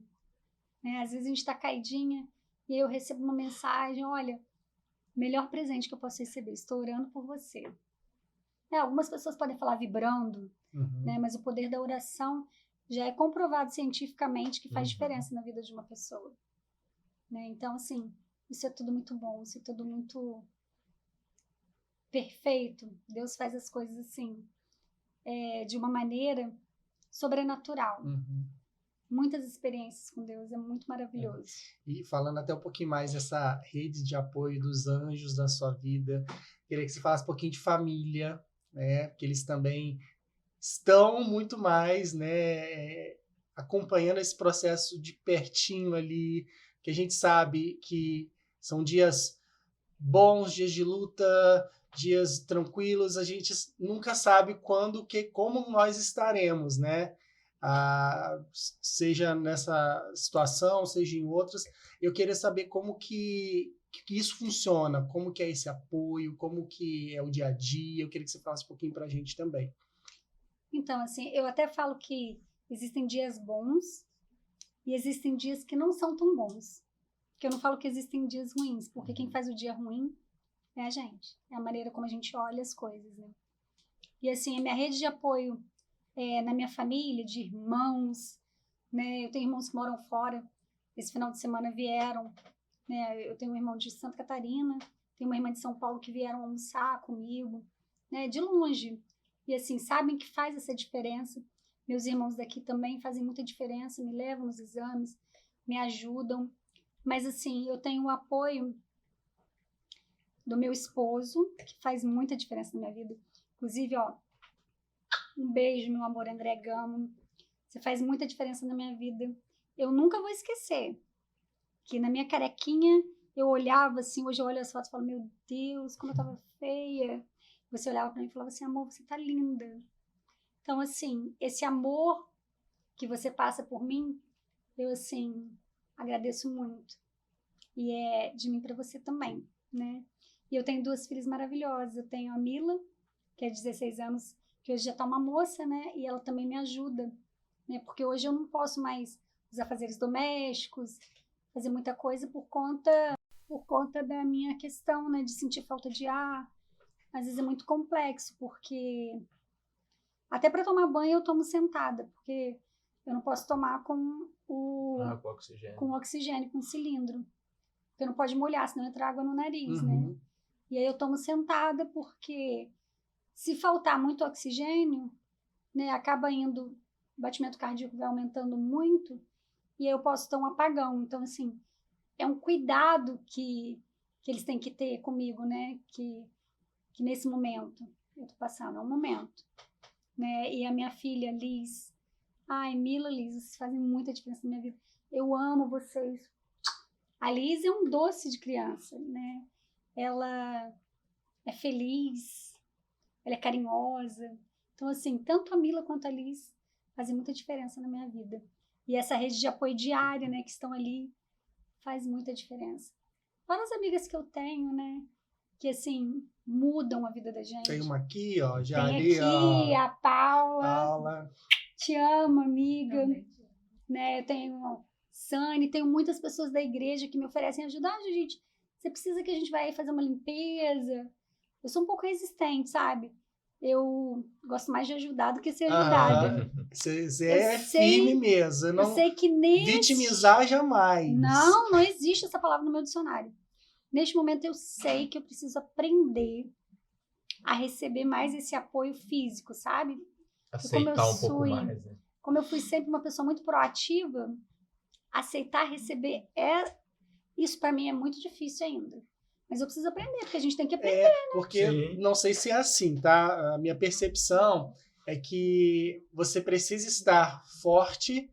Né? Às vezes a gente está caidinha e aí eu recebo uma mensagem, olha, melhor presente que eu posso receber, estou orando por você. Algumas pessoas podem falar vibrando, né? Mas o poder da oração já é comprovado cientificamente que faz diferença na vida de uma pessoa. Né? Então, assim, isso é tudo muito bom, isso é tudo muito perfeito. Deus faz as coisas assim, de uma maneira sobrenatural. Muitas experiências com Deus, é muito maravilhoso. E falando até um pouquinho mais dessa rede de apoio dos anjos da sua vida, queria que você falasse um pouquinho de família, né? Porque eles também estão muito mais, né, acompanhando esse processo de pertinho ali, que a gente sabe que são dias bons, dias de luta, dias tranquilos, a gente nunca sabe quando, como nós estaremos, né? Seja nessa situação, seja em outras. Eu queria saber como que isso funciona, como que é esse apoio, como que é o dia a dia. Eu queria que você falasse um pouquinho para a gente também. Então, assim, eu até falo que existem dias bons e existem dias que não são tão bons. Porque eu não falo que existem dias ruins, porque quem faz o dia ruim é a gente. É a maneira como a gente olha as coisas, né? E assim, a minha rede de apoio na minha família, de irmãos, né? Eu tenho irmãos que moram fora. Esse final de semana vieram, né? Eu tenho um irmão de Santa Catarina, tenho uma irmã de São Paulo que vieram almoçar comigo, né? De longe. E assim, sabem que faz essa diferença. Meus irmãos daqui também fazem muita diferença, me levam nos exames, me ajudam. Mas assim, eu tenho o apoio do meu esposo, que faz muita diferença na minha vida. Inclusive, ó, um beijo, meu amor, André Gamo. Você faz muita diferença na minha vida. Eu nunca vou esquecer que na minha carequinha eu olhava assim, hoje eu olho as fotos e falo, meu Deus, como eu tava feia. Você olhava pra mim e falava assim, amor, você tá linda. Então, assim, esse amor que você passa por mim, eu, assim, agradeço muito. E é de mim para você também, né? E eu tenho 2 filhas maravilhosas. Eu tenho a Mila, que é de 16 anos, que hoje já tá uma moça, né? E ela também me ajuda, né? Porque hoje eu não posso mais os afazeres domésticos, fazer muita coisa por conta da minha questão, né? De sentir falta de ar. Às vezes é muito complexo, porque até para tomar banho eu tomo sentada, porque eu não posso tomar com com oxigênio, com cilindro. Porque não pode molhar, senão entra água no nariz, né? Uhum. E aí eu tomo sentada, porque se faltar muito oxigênio, né, acaba indo, o batimento cardíaco vai aumentando muito, e aí eu posso ter um apagão. Então, assim, é um cuidado que eles têm que ter comigo, né? Que nesse momento eu tô passando, é um momento, né? E a minha filha, Liz, ai, Mila, Liz, vocês fazem muita diferença na minha vida. Eu amo vocês. A Liz é um doce de criança, né? Ela é feliz, ela é carinhosa. Então, assim, tanto a Mila quanto a Liz fazem muita diferença na minha vida. E essa rede de apoio diária, né, que estão ali, faz muita diferença. Fora as amigas que eu tenho, né, que, assim, mudam a vida da gente. Tem uma aqui, ó, já Tem ali, aqui ó. a Paula. Paula. Te amo, amiga. Né, eu tenho Sani, tenho muitas pessoas da igreja que me oferecem ajuda. Ah, gente, você precisa que a gente vai fazer uma limpeza? Eu sou um pouco resistente, sabe? Eu gosto mais de ajudar do que ser ajudada. Você é firme mesmo. Não Eu sei que vitimizar jamais. Não existe essa palavra no meu dicionário. Neste momento eu sei que eu preciso aprender a receber mais esse apoio físico, sabe? Aceitar um pouco mais, né? Como eu fui sempre uma pessoa muito proativa, aceitar receber isso para mim é muito difícil ainda. Mas eu preciso aprender, porque a gente tem que aprender, né? Porque Sim. Não sei se é assim, tá? A minha percepção é que você precisa estar forte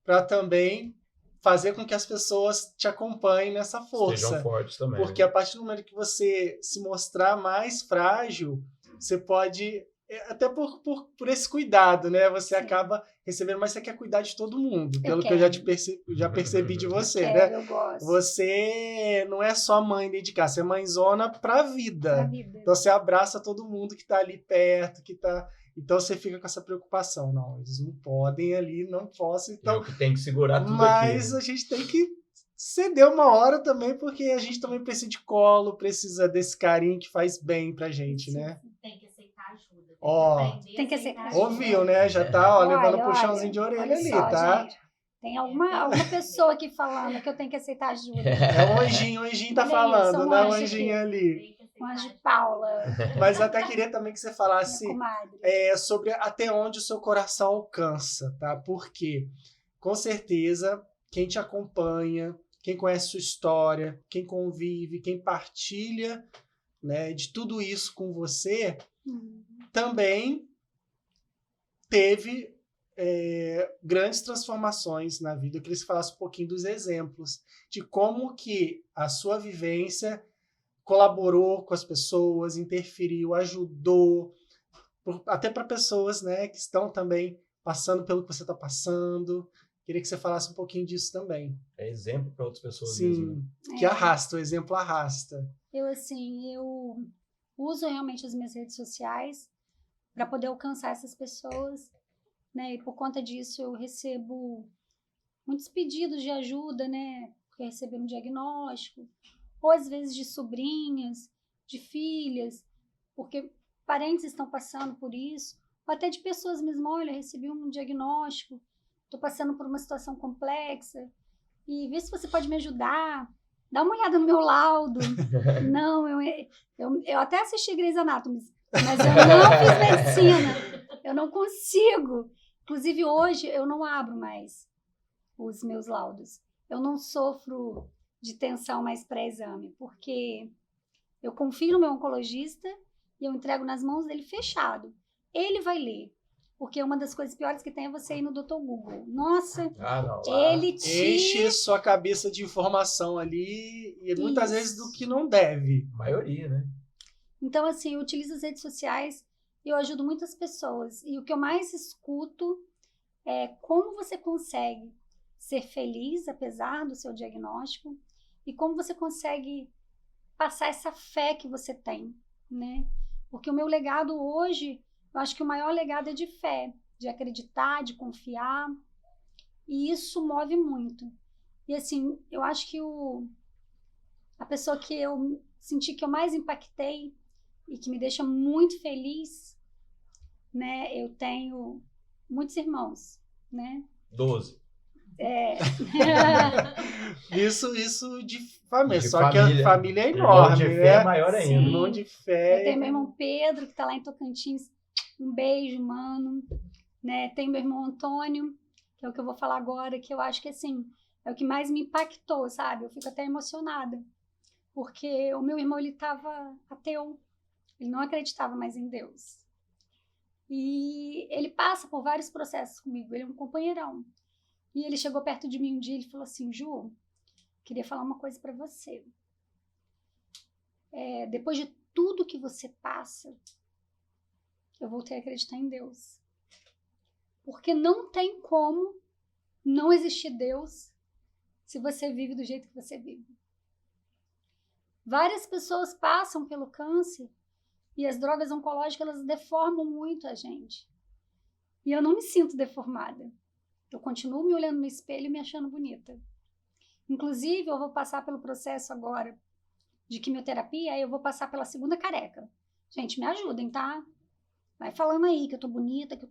para também fazer com que as pessoas te acompanhem nessa força. Sejam fortes também. Porque a partir do momento que você se mostrar mais frágil, você pode... Até por esse cuidado, né? Você acaba recebendo, mas você quer cuidar de todo mundo. Pelo que eu já percebi de você, né? Eu gosto. Você não é só mãe dentro de casa, você é mãezona pra vida. Então você abraça todo mundo que tá ali perto, que tá... Então você fica com essa preocupação. Não, eles não podem ali, não posso. Então, eu que tenho que segurar tudo mas aqui. a gente tem que ceder uma hora também, porque a gente também precisa de colo, precisa desse carinho que faz bem pra gente, né? Tem que aceitar ajuda. Tem que aceitar ajuda. Ouviu, né? Já tá levando um puxãozinho de orelha ali, só, tá? Gente, tem alguma pessoa aqui falando que eu tenho que aceitar ajuda. É o anjinho tá falando, né? O anjinho ali. O anjo Paula. Mas até queria também que você falasse sobre até onde o seu coração alcança, tá? Porque, com certeza, quem te acompanha, quem conhece sua história, quem convive, quem partilha, né, de tudo isso com você, também teve grandes transformações na vida. Eu queria que você falasse um pouquinho dos exemplos, de como que a sua vivência colaborou com as pessoas, interferiu, ajudou, até para pessoas, né, que estão também passando pelo que você está passando. Queria que você falasse um pouquinho disso também. É exemplo para outras pessoas. Sim, mesmo. Que arrasta, o exemplo arrasta. Eu uso realmente as minhas redes sociais para poder alcançar essas pessoas, né? E por conta disso eu recebo muitos pedidos de ajuda, né? Porque receberam um diagnóstico, ou às vezes de sobrinhas, de filhas, porque parentes estão passando por isso, ou até de pessoas mesmo. Olha, recebi um diagnóstico, estou passando por uma situação complexa, e vê se você pode me ajudar. Dá uma olhada no meu laudo. Não, eu até assisti Grey's Anatomy, mas eu não fiz medicina. Eu não consigo. Inclusive, hoje, eu não abro mais os meus laudos. Eu não sofro de tensão mais pré-exame, porque eu confio no meu oncologista e eu entrego nas mãos dele fechado. Ele vai ler. Porque uma das coisas piores que tem é você ir no Dr. Google. Nossa, ele enche sua cabeça de informação ali e muitas vezes do que não deve. A maioria, né? Então, assim, eu utilizo as redes sociais e eu ajudo muitas pessoas. E o que eu mais escuto é como você consegue ser feliz apesar do seu diagnóstico e como você consegue passar essa fé que você tem, né? Porque o meu legado hoje, eu acho que o maior legado é de fé, de acreditar, de confiar, e isso move muito. E assim, eu acho que a pessoa que eu senti que eu mais impactei e que me deixa muito feliz, né? Eu tenho muitos irmãos, né? 12. Isso de família. De Só família. que a família é Irmão enorme, de fé né? é maior ainda. Sim. Irmão de fé. Eu tenho meu irmão Pedro, que está lá em Tocantins. Um beijo, mano. Né? Tenho meu irmão Antônio, que é o que eu vou falar agora, que eu acho que assim, é o que mais me impactou, sabe? Eu fico até emocionada. Porque o meu irmão, ele estava ateu. Ele não acreditava mais em Deus. E ele passa por vários processos comigo. Ele é um companheirão. E ele chegou perto de mim um dia e falou assim: Ju, queria falar uma coisa para você. Depois de tudo que você passa, eu voltei a acreditar em Deus. Porque não tem como não existir Deus se você vive do jeito que você vive. Várias pessoas passam pelo câncer e as drogas oncológicas, elas deformam muito a gente. E eu não me sinto deformada. Eu continuo me olhando no espelho e me achando bonita. Inclusive, eu vou passar pelo processo agora de quimioterapia, aí eu vou passar pela segunda careca. Gente, me ajudem, tá? Vai falando aí que eu tô bonita, que eu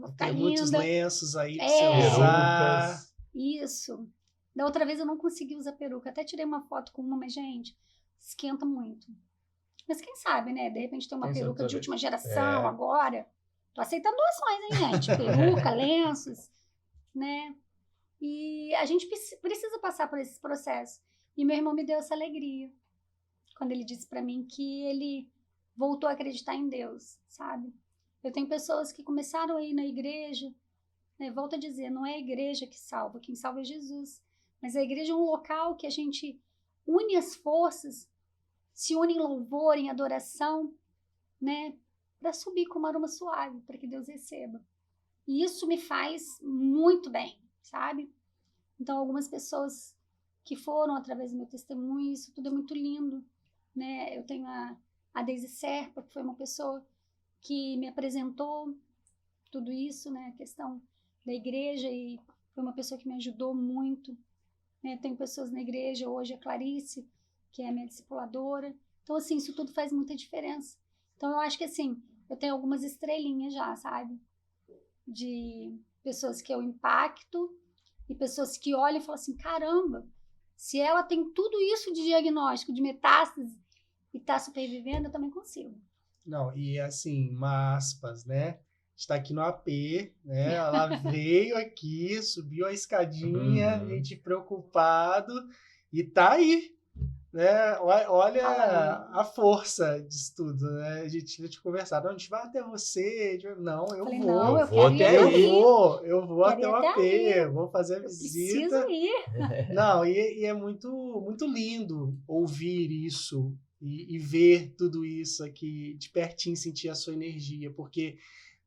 vou ficar Tem linda. muitos lenços aí pra você usar. Perucas. Isso. Da outra vez eu não consegui usar peruca. Até tirei uma foto com uma, mas, gente, esquenta muito. Mas quem sabe, né? De repente tem uma peruca de última geração agora. Tô aceitando doações, hein, gente? Peruca, lenços, né? E a gente precisa passar por esses processos. E meu irmão me deu essa alegria quando ele disse pra mim que ele voltou a acreditar em Deus, sabe? Eu tenho pessoas que começaram a ir na igreja, né? Volto a dizer, não é a igreja que salva, quem salva é Jesus. Mas a igreja é um local que a gente une as forças, se une em louvor, em adoração, né? Para subir com uma aroma suave, para que Deus receba. E isso me faz muito bem, sabe? Então, algumas pessoas que foram através do meu testemunho, isso tudo é muito lindo, né? Eu tenho a Deise Serpa, que foi uma pessoa que me apresentou tudo isso, né? A questão da igreja, e foi uma pessoa que me ajudou muito, né? Tenho pessoas na igreja, hoje a Clarice, que é a minha discipuladora. Então, assim, isso tudo faz muita diferença. Então, eu acho que, assim, eu tenho algumas estrelinhas já, sabe? De pessoas que eu impacto e pessoas que olham e falam assim, caramba, se ela tem tudo isso de diagnóstico, de metástase, e tá supervivendo, eu também consigo. Não, e assim, uma aspas, né? Está aqui no AP, né? Ela veio aqui, subiu a escadinha, a gente preocupado, e tá aí, né? Olha a força disso tudo, né? A gente tinha conversado, não, a gente vai até você. Não, eu falei, vou. não, eu vou quero ir até até aí. Eu vou Quero até ir o até AP, aí. vou fazer a Eu visita. preciso ir. Não, e é muito, muito lindo ouvir isso e ver tudo isso aqui de pertinho, sentir a sua energia, porque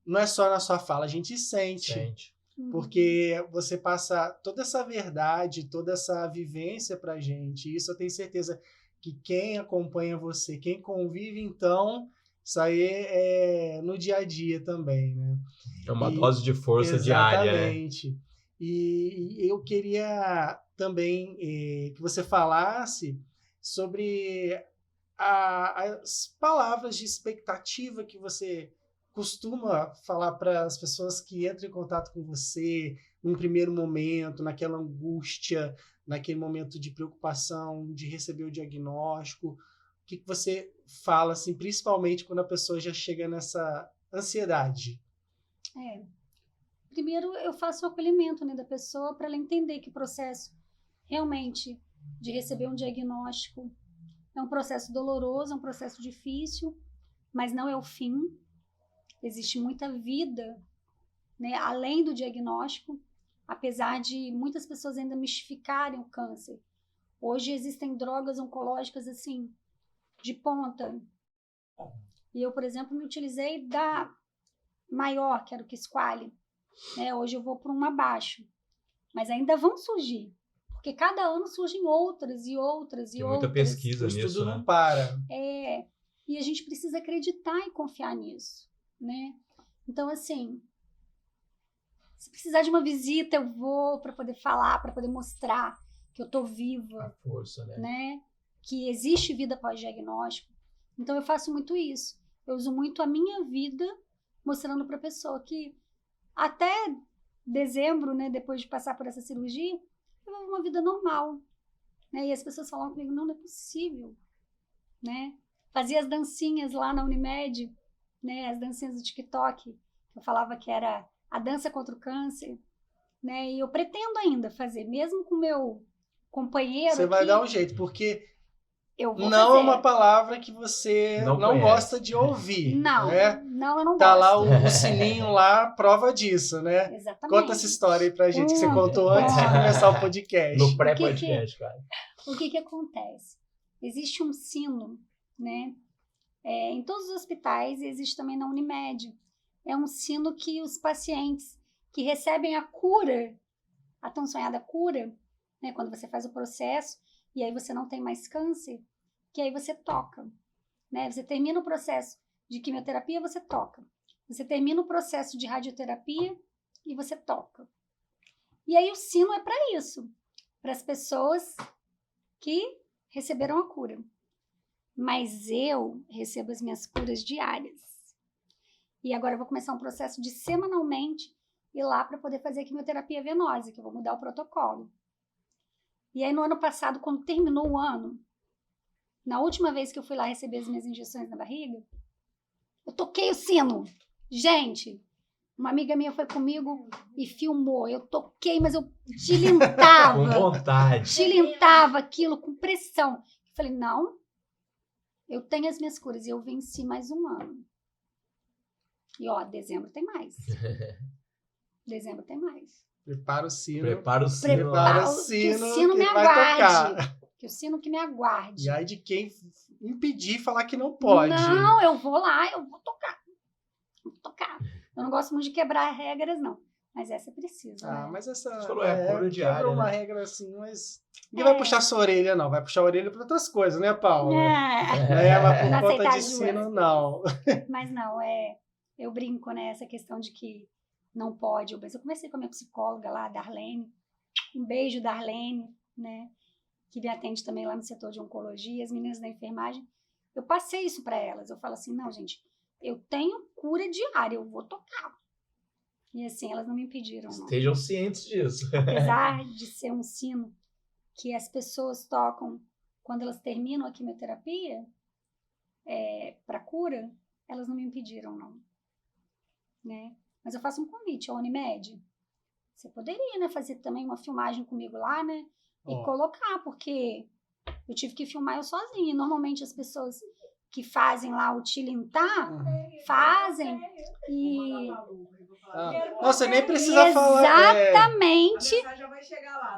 não é só na sua fala, a gente sente. Porque você passa toda essa verdade, toda essa vivência pra gente. E isso eu tenho certeza que quem acompanha você, quem convive, então, isso aí é no dia a dia também, né? É uma dose de força diária, né? Exatamente. E eu queria também que você falasse sobre as palavras de expectativa que você costuma falar para as pessoas que entram em contato com você num primeiro momento, naquela angústia, naquele momento de preocupação, de receber o diagnóstico. O que você fala, assim, principalmente quando a pessoa já chega nessa ansiedade? Primeiro, eu faço o acolhimento, né, da pessoa para ela entender que o processo realmente de receber um diagnóstico é um processo doloroso, é um processo difícil, mas não é o fim. Existe muita vida, né, além do diagnóstico, apesar de muitas pessoas ainda mistificarem o câncer. Hoje existem drogas oncológicas assim de ponta. E eu, por exemplo, me utilizei da maior, que era o Kisqali. Hoje eu vou para uma abaixo. mas ainda vão surgir. Porque cada ano surgem outras e outras e Tem outras. muita pesquisa O nisso, estudo né? não para. E a gente precisa acreditar e confiar nisso, né? Então, assim, se precisar de uma visita, eu vou para poder falar, para poder mostrar que eu tô viva, A força, né? Que existe vida pós-diagnóstico. Então, eu faço muito isso. Eu uso muito a minha vida mostrando para a pessoa que até dezembro, né, depois de passar por essa cirurgia, eu vivo uma vida normal, né? E as pessoas falam comigo, não é possível, né? Fazia as dancinhas lá na Unimed, né? As dancinhas do TikTok, eu falava que era a dança contra o câncer, né? E eu pretendo ainda fazer, mesmo com o meu companheiro Você aqui, vai dar um jeito, porque eu vou não fazer. é uma palavra que você Não não conhece. gosta de ouvir. Não, né? não, eu não Tá gosto. lá o sininho lá, prova disso, né? Exatamente. Conta essa história aí pra gente, que você Conto, contou antes de conto. começar o podcast. No pré-podcast, cara. O que acontece? Existe um sino, né? Em todos os hospitais, e existe também na Unimed. É um sino que os pacientes que recebem a cura, a tão sonhada cura, né? Quando você faz o processo e aí você não tem mais câncer, que aí você toca, né? Você termina o processo de quimioterapia, você toca. Você termina o processo de radioterapia e você toca. E aí o sino é para isso, para as pessoas que receberam a cura. Mas eu recebo as minhas curas diárias. E agora eu vou começar um processo de semanalmente ir lá para poder fazer a quimioterapia venosa, que eu vou mudar o protocolo. E aí no ano passado, quando terminou o ano, na última vez que eu fui lá receber as minhas injeções na barriga, eu toquei o sino. Gente, uma amiga minha foi comigo e filmou. Eu toquei, mas eu tilintava. Com vontade. Tilintava aquilo com pressão. Eu falei, não, eu tenho as minhas curas e eu venci mais um ano. E ó, dezembro tem mais. Dezembro tem mais. Prepara o sino. Prepara o sino. Prepara lá. o sino, que o sino que me vai aguarde. tocar. Que o sino que me aguarde. E aí de quem impedir falar que não pode. Não, eu vou lá, eu vou tocar. Vou tocar. Eu não gosto muito de quebrar regras, não. Mas essa é preciso, né? Mas essa Você falou, é a cura diária, quebra uma né? regra assim, mas ninguém vai puxar sua orelha, não. Vai puxar a orelha para outras coisas, né, Paula? Mas Não por conta aceitar de ajuda. sino, não. Mas não, eu brinco, né? Essa questão de que não pode. Eu conversei com a minha psicóloga lá, Darlene. Um beijo, Darlene, né? Que me atende também lá no setor de oncologia. As meninas da enfermagem. Eu passei isso para elas. Eu falo assim, não, gente, eu tenho cura diária, eu vou tocar. E assim, elas não me impediram, não. Estejam cientes disso. Apesar de ser um sino que as pessoas tocam quando elas terminam a quimioterapia para cura, elas não me impediram, não. Né? Mas eu faço um convite à Unimed. Você poderia, né, fazer também uma filmagem comigo lá, né? E colocar, porque eu tive que filmar eu sozinha. Normalmente as pessoas que fazem lá o tilintar, fazem e... Não, você nem precisa falar. Exatamente.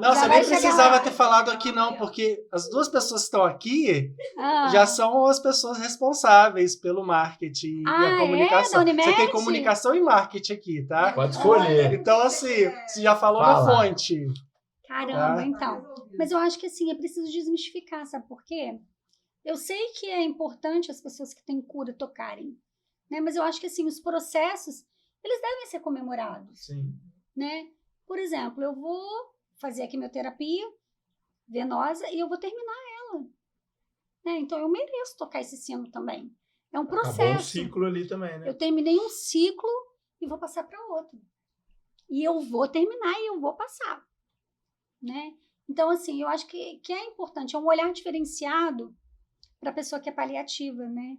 Não, Já você vai nem chegar precisava lá. ter falado aqui, não, porque as duas pessoas que estão aqui Ah. já são as pessoas responsáveis pelo marketing e a comunicação. Da Unimed? Você tem comunicação e marketing aqui, tá? Pode escolher. Então, assim, você já falou Fala. na fonte. Caramba, Tá. então. Mas eu acho que assim, é preciso desmistificar, sabe por quê? Eu sei que é importante as pessoas que têm cura tocarem, né? Mas eu acho que assim, os processos, eles devem ser comemorados, Sim. né? Por exemplo, eu vou fazer a quimioterapia venosa e eu vou terminar ela, né? Então eu mereço tocar esse sino também. É um processo. Acabou o ciclo ali também, né? Eu terminei um ciclo e vou passar para outro. E eu vou terminar e eu vou passar, né? Então, assim, eu acho que é importante, é um olhar diferenciado para a pessoa que é paliativa, né?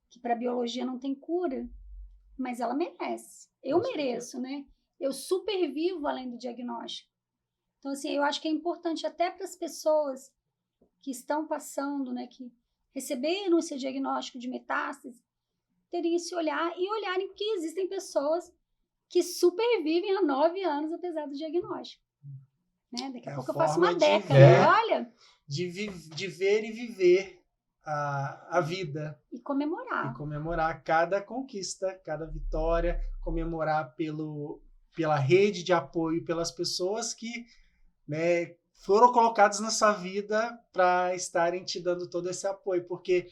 Que para a biologia não tem cura, mas ela merece. Eu mereço, né? Eu supervivo além do diagnóstico. Então, assim, eu acho que é importante até para as pessoas que estão passando, né? Que receberam esse diagnóstico de metástase, terem esse olhar e olharem que existem pessoas que supervivem há 9 anos apesar do diagnóstico. Né? Daqui a pouco eu faço uma década, olha. De ver e viver a vida. E comemorar. E comemorar cada conquista, cada vitória, comemorar pela rede de apoio, pelas pessoas que né, foram colocados na sua vida para estarem te dando todo esse apoio, porque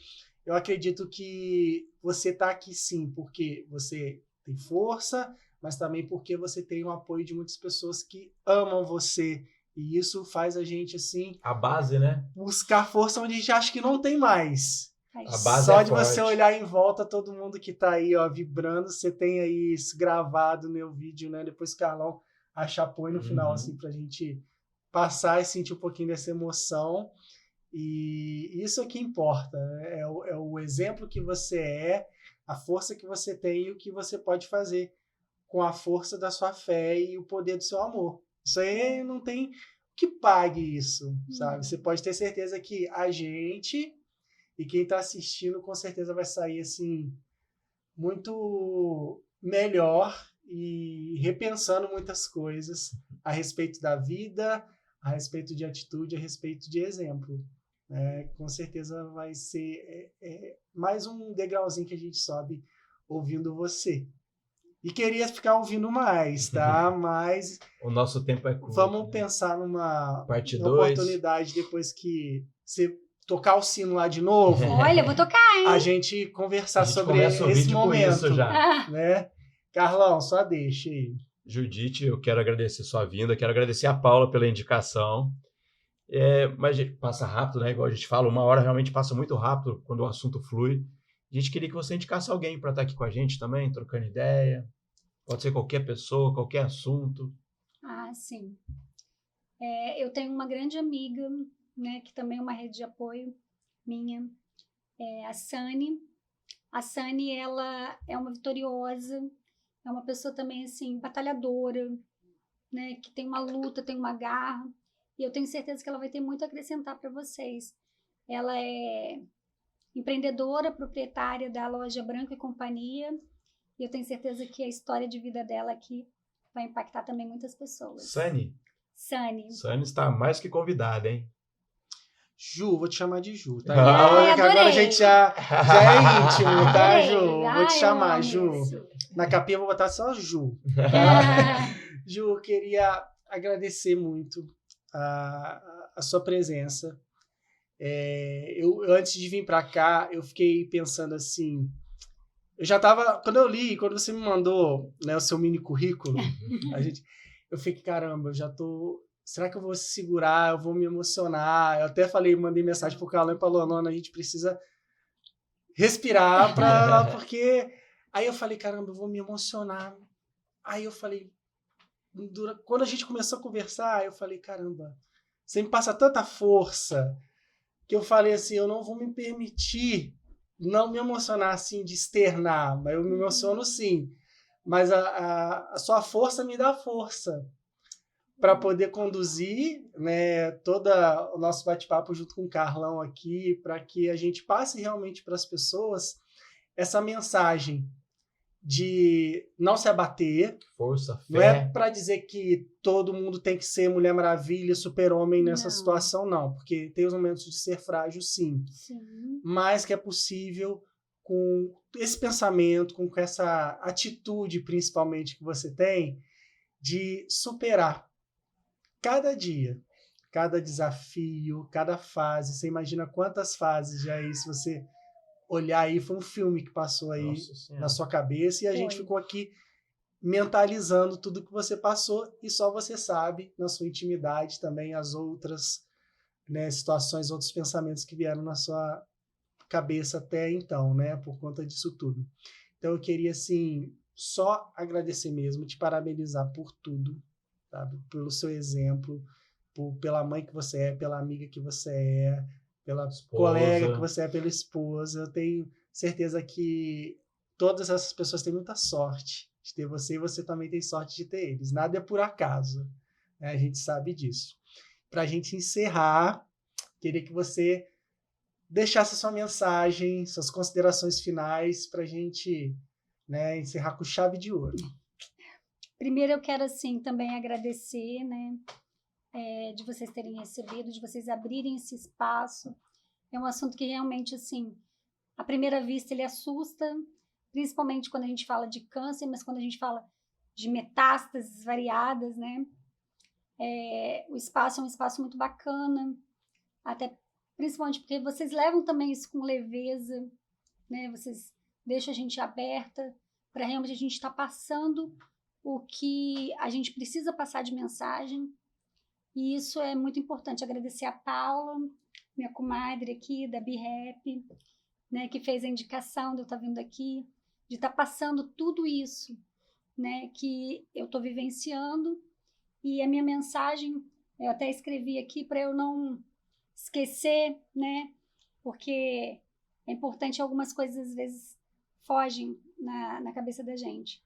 eu acredito que você está aqui sim, porque você tem força, mas também porque você tem o apoio de muitas pessoas que amam você. E isso faz a gente, assim, A base, né? buscar força onde a gente acha que não tem mais. A base Só é de você forte. olhar em volta, todo mundo que tá aí, ó, vibrando, você tem aí isso gravado no meu vídeo, né? Depois o Carlão acha apoio no final, assim, pra gente passar e sentir um pouquinho dessa emoção. E isso é que importa, né? É o exemplo que você é, a força que você tem e o que você pode fazer com a força da sua fé e o poder do seu amor. Isso aí não tem que pague isso, sabe? Você pode ter certeza que a gente e quem está assistindo com certeza vai sair assim muito melhor e repensando muitas coisas a respeito da vida, a respeito de atitude, a respeito de exemplo. Com certeza vai ser mais um degrauzinho que a gente sobe ouvindo você. E queria ficar ouvindo mais, tá? Mas O nosso tempo é curto. vamos né? pensar numa Parte 2. oportunidade depois que você tocar o sino lá de novo. Olha, eu vou tocar, hein? A gente conversar A gente sobre começa o esse vídeo momento. com isso já. Né? Carlão, só deixa aí. Judite, eu quero agradecer sua vinda, quero agradecer a Paula pela indicação. Mas passa rápido, né? Igual a gente fala, 1 hora realmente passa muito rápido quando o assunto flui. A gente queria que você indicasse alguém para estar aqui com a gente também, trocando ideia. Pode ser qualquer pessoa, qualquer assunto. Ah, sim. Eu tenho uma grande amiga, né, que também é uma rede de apoio minha, a Sani. A Sani, ela é uma vitoriosa, é uma pessoa também, assim, batalhadora, né, que tem uma luta, tem uma garra, e eu tenho certeza que ela vai ter muito a acrescentar para vocês. Ela é empreendedora, proprietária da loja Branco e Companhia, e eu tenho certeza que a história de vida dela aqui vai impactar também muitas pessoas. Sani está mais que convidada, hein? Ju, vou te chamar de Ju, tá? Adorei. Agora a gente já é íntimo, tá, Adorei. Ju? Vou te chamar, eu Ju. isso. Na capinha eu vou botar só Ju. Ju, eu queria agradecer muito a sua presença. Eu antes de vir para cá, eu fiquei pensando assim. Eu já tava. Quando você me mandou, né, o seu mini currículo, eu fiquei, caramba, eu já tô. Será que eu vou segurar? Eu vou me emocionar? Eu até mandei mensagem pro Carlão e pra Luana, a gente precisa respirar porque. Aí eu falei, caramba, eu vou me emocionar. Aí eu falei, quando a gente começou a conversar, eu falei, caramba, você me passa tanta força que eu falei assim, eu não vou me permitir não me emocionar assim de externar, mas eu me emociono sim. Mas a sua força me dá força para poder conduzir, né, todo o nosso bate-papo junto com o Carlão aqui, para que a gente passe realmente para as pessoas essa mensagem de não se abater. Força, fé. Não é para dizer que todo mundo tem que ser Mulher Maravilha, super-homem nessa situação, não. Porque tem os momentos de ser frágil, sim. Mas que é possível com esse pensamento, com essa atitude, principalmente, que você tem, de superar cada dia, cada desafio, cada fase. Você imagina quantas fases já aí, se você olhar aí, foi um filme que passou aí na sua cabeça e a gente ficou aqui mentalizando tudo que você passou e só você sabe, na sua intimidade também, as outras, né, situações, outros pensamentos que vieram na sua cabeça até então, né, por conta disso tudo. Então eu queria, assim, só agradecer mesmo, te parabenizar por tudo, sabe? Pelo seu exemplo, pela mãe que você é, pela amiga que você é, pela colega que você é, pela esposa. Eu tenho certeza que todas essas pessoas têm muita sorte de ter você e você também tem sorte de ter eles. Nada é por acaso, né? A gente sabe disso. Para a gente encerrar, queria que você deixasse a sua mensagem, suas considerações finais para a gente, né, encerrar com chave de ouro. Primeiro eu quero assim também agradecer, né, de vocês terem recebido, de vocês abrirem esse espaço. É um assunto que realmente, assim, à primeira vista ele assusta, principalmente quando a gente fala de câncer, mas quando a gente fala de metástases variadas, né? O espaço é um espaço muito bacana, até principalmente porque vocês levam também isso com leveza, né? Vocês deixam a gente aberta para realmente a gente estar passando o que a gente precisa passar de mensagem. E isso é muito importante. Agradecer a Paula, minha comadre aqui da BeHappy, né, que fez a indicação de eu estar vindo aqui, de estar passando tudo isso, né, que eu estou vivenciando. E a minha mensagem, eu até escrevi aqui para eu não esquecer, né, porque é importante, algumas coisas às vezes fogem na cabeça da gente.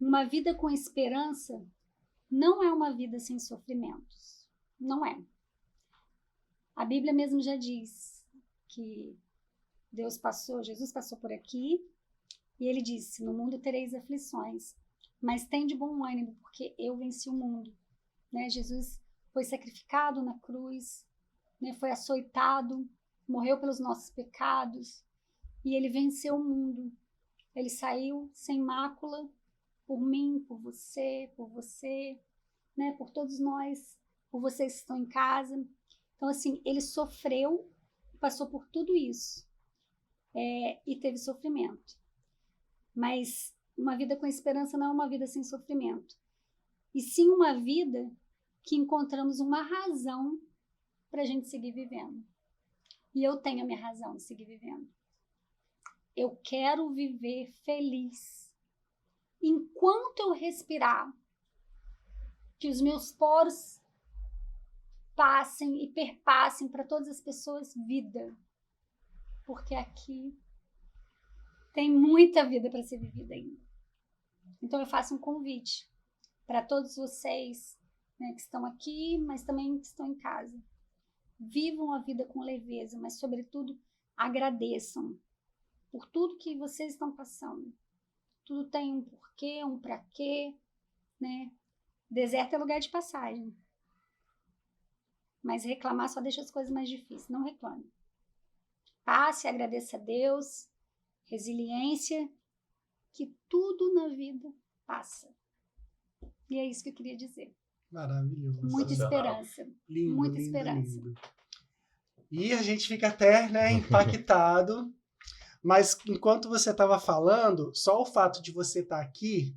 Uma vida com esperança não é uma vida sem sofrimentos. Não é. A Bíblia mesmo já diz que Jesus passou por aqui e ele disse: no mundo tereis aflições, mas tende bom ânimo, porque eu venci o mundo. Né? Jesus foi sacrificado na cruz, né? Foi açoitado, morreu pelos nossos pecados e ele venceu o mundo. Ele saiu sem mácula por mim, por você, né? Por todos nós, por vocês que estão em casa. Então, assim, ele sofreu, passou por tudo isso e teve sofrimento. Mas uma vida com esperança não é uma vida sem sofrimento. E sim uma vida que encontramos uma razão para a gente seguir vivendo. E eu tenho a minha razão de seguir vivendo. Eu quero viver feliz. Enquanto eu respirar, que os meus poros passem e perpassem para todas as pessoas vida. Porque aqui tem muita vida para ser vivida ainda. Então eu faço um convite para todos vocês, né, que estão aqui, mas também que estão em casa. Vivam a vida com leveza, mas sobretudo agradeçam por tudo que vocês estão passando. Tudo tem um porquê, um pra quê, né? Deserto é lugar de passagem. Mas reclamar só deixa as coisas mais difíceis. Não reclame. Passe, agradeça a Deus, resiliência, que tudo na vida passa. E é isso que eu queria dizer. Maravilhoso. Muita esperança. Lindo, muita lindo, esperança. lindo. E a gente fica até, né, impactado. Mas enquanto você estava falando, só o fato de você estar aqui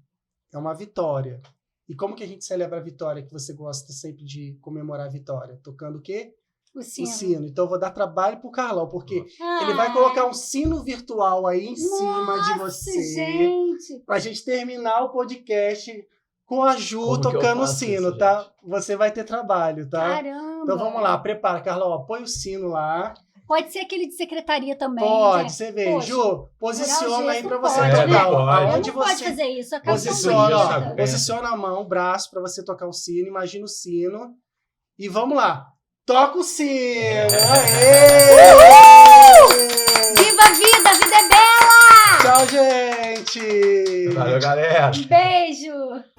é uma vitória. E como que a gente celebra a vitória, que você gosta sempre de comemorar a vitória? Tocando o quê? O sino. O sino. Então eu vou dar trabalho pro Carlão, porque ele vai colocar um sino virtual aí em cima de você. Gente! Pra gente terminar o podcast com a Ju Como tocando o isso, sino, gente? tá? Você vai ter trabalho, tá? Caramba! Então vamos lá, prepara, Carlão. Põe o sino lá. Pode ser aquele de secretaria também. Pode, né? você vê. Poxa, Ju, posiciona aí pra você pode, tocar. né? Aonde Eu não pode você fazer isso. posiciona, ó, bonita. posiciona a mão, o braço pra você tocar o sino. Imagina o sino. E vamos lá. Toca o sino! Aê! Viva a vida! A vida é bela! Tchau, gente! Valeu, galera! Um beijo!